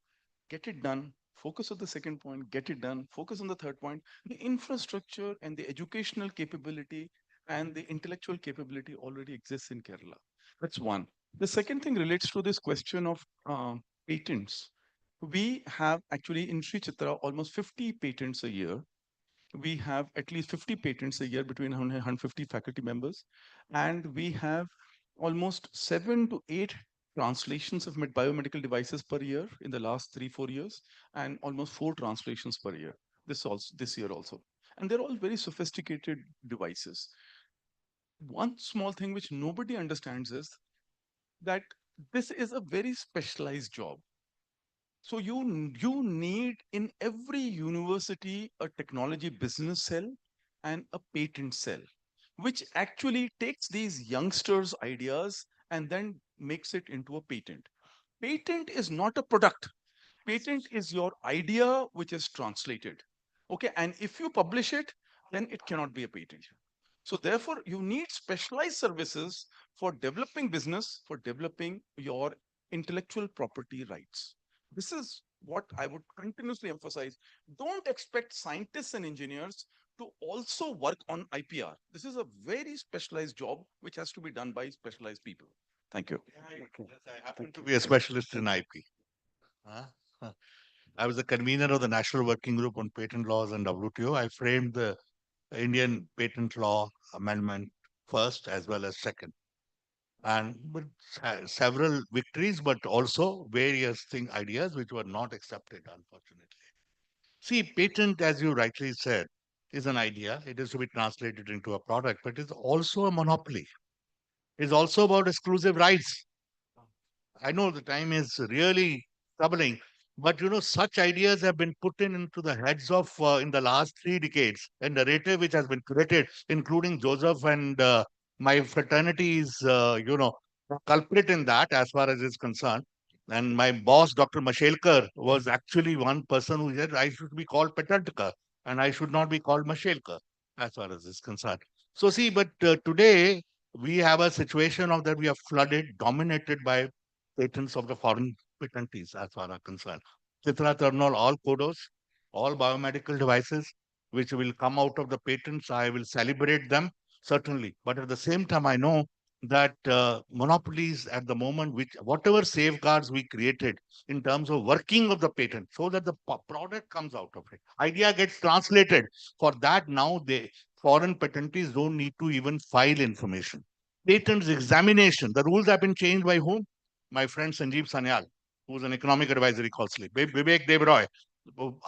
get it done, focus on the second point, get it done, focus on the third point. The infrastructure and the educational capability and the intellectual capability already exists in Kerala. That's one. The second thing relates to this question of patents. We have actually in Sri Chitra almost 50 patents a year. We have at least 50 patents a year between 150 faculty members, and we have almost 7 to 8 translations of biomedical devices per year in the last 3-4 years, and almost 4 translations per year. This year also, and they're all very sophisticated devices. One small thing which nobody understands is that this is a very specialized job. So you need in every university a technology business cell and a patent cell, which actually takes these youngsters' ideas and then makes it into a patent. Patent is not a product. Patent is your idea which is translated. Okay, and if you publish it, then it cannot be a patent. So therefore, you need specialized services for developing business, for developing your intellectual property rights. This is what I would continuously emphasize. Don't expect scientists and engineers to also work on IPR. This is a very specialized job which has to be done by specialized people. Thank you. I happen to be a specialist in IP. I was the convener of the National Working Group on Patent Laws and WTO. I framed the Indian Patent Law Amendment first as well as second, and with several victories, but also various ideas which were not accepted, unfortunately. See, patent, as you rightly said, is an idea. It is to be translated into a product, but it's also a monopoly. It's also about exclusive rights. I know the time is really troubling, but such ideas have been put into the heads of in the last 3 decades. A narrative which has been created, including Joseph and my fraternity is, culprit in that as far as is concerned. And my boss, Dr. Mashelkar, was actually one person who said I should be called Petantka and I should not be called Mashelkar as far as is concerned. So see, but today we have a situation of that we are flooded, dominated by patents of the foreign patentees as far as concerned. Citra Thermal, all kudos, all biomedical devices which will come out of the patents, I will celebrate them, certainly. But at the same time, I know that monopolies at the moment, which whatever safeguards we created in terms of working of the patent, so that the product comes out of it, idea gets translated. For that, now the foreign patentees don't need to even file information. Patents examination, the rules have been changed by whom? My friend Sanjeev Sanyal, who's an economic advisory closely. Vivek Devroy,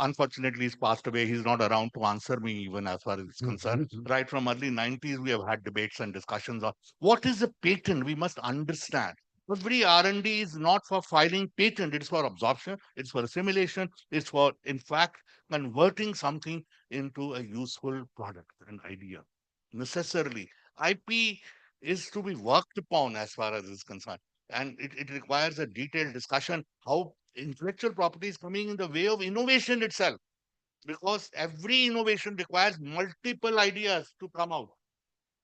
unfortunately, he's passed away. He's not around to answer me even as far as it's concerned. Right from early 90s, we have had debates and discussions on what is a patent. We must understand. Every R&D is not for filing patent. It's for absorption. It's for assimilation. It's for, in fact, converting something into a useful product, an idea. Necessarily, IP is to be worked upon as far as is concerned. And it requires a detailed discussion how intellectual property is coming in the way of innovation itself, because every innovation requires multiple ideas to come out.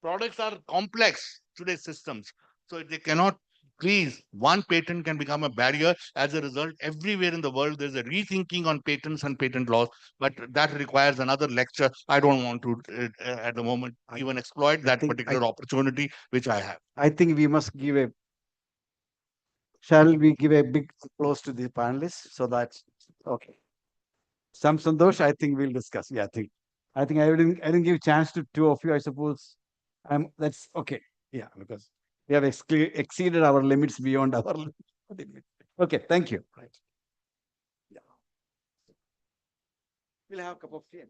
Products are complex today's systems, so they cannot please one patent can become a barrier. As a result, everywhere in the world there's a rethinking on patents and patent laws, but that requires another lecture. I don't want to at the moment even exploit that particular opportunity which I have. I think we must give a. Shall we give a big applause to the panelists so that okay. Some Santosh, I think we'll discuss. Yeah, I think I didn't give chance to 2 of you, I suppose. That's okay. Yeah, because we have exceeded our limits beyond our limit. Okay, thank you. Right. Yeah. We'll have a cup of tea.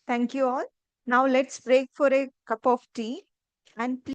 Thank you all. Now let's break for a cup of tea and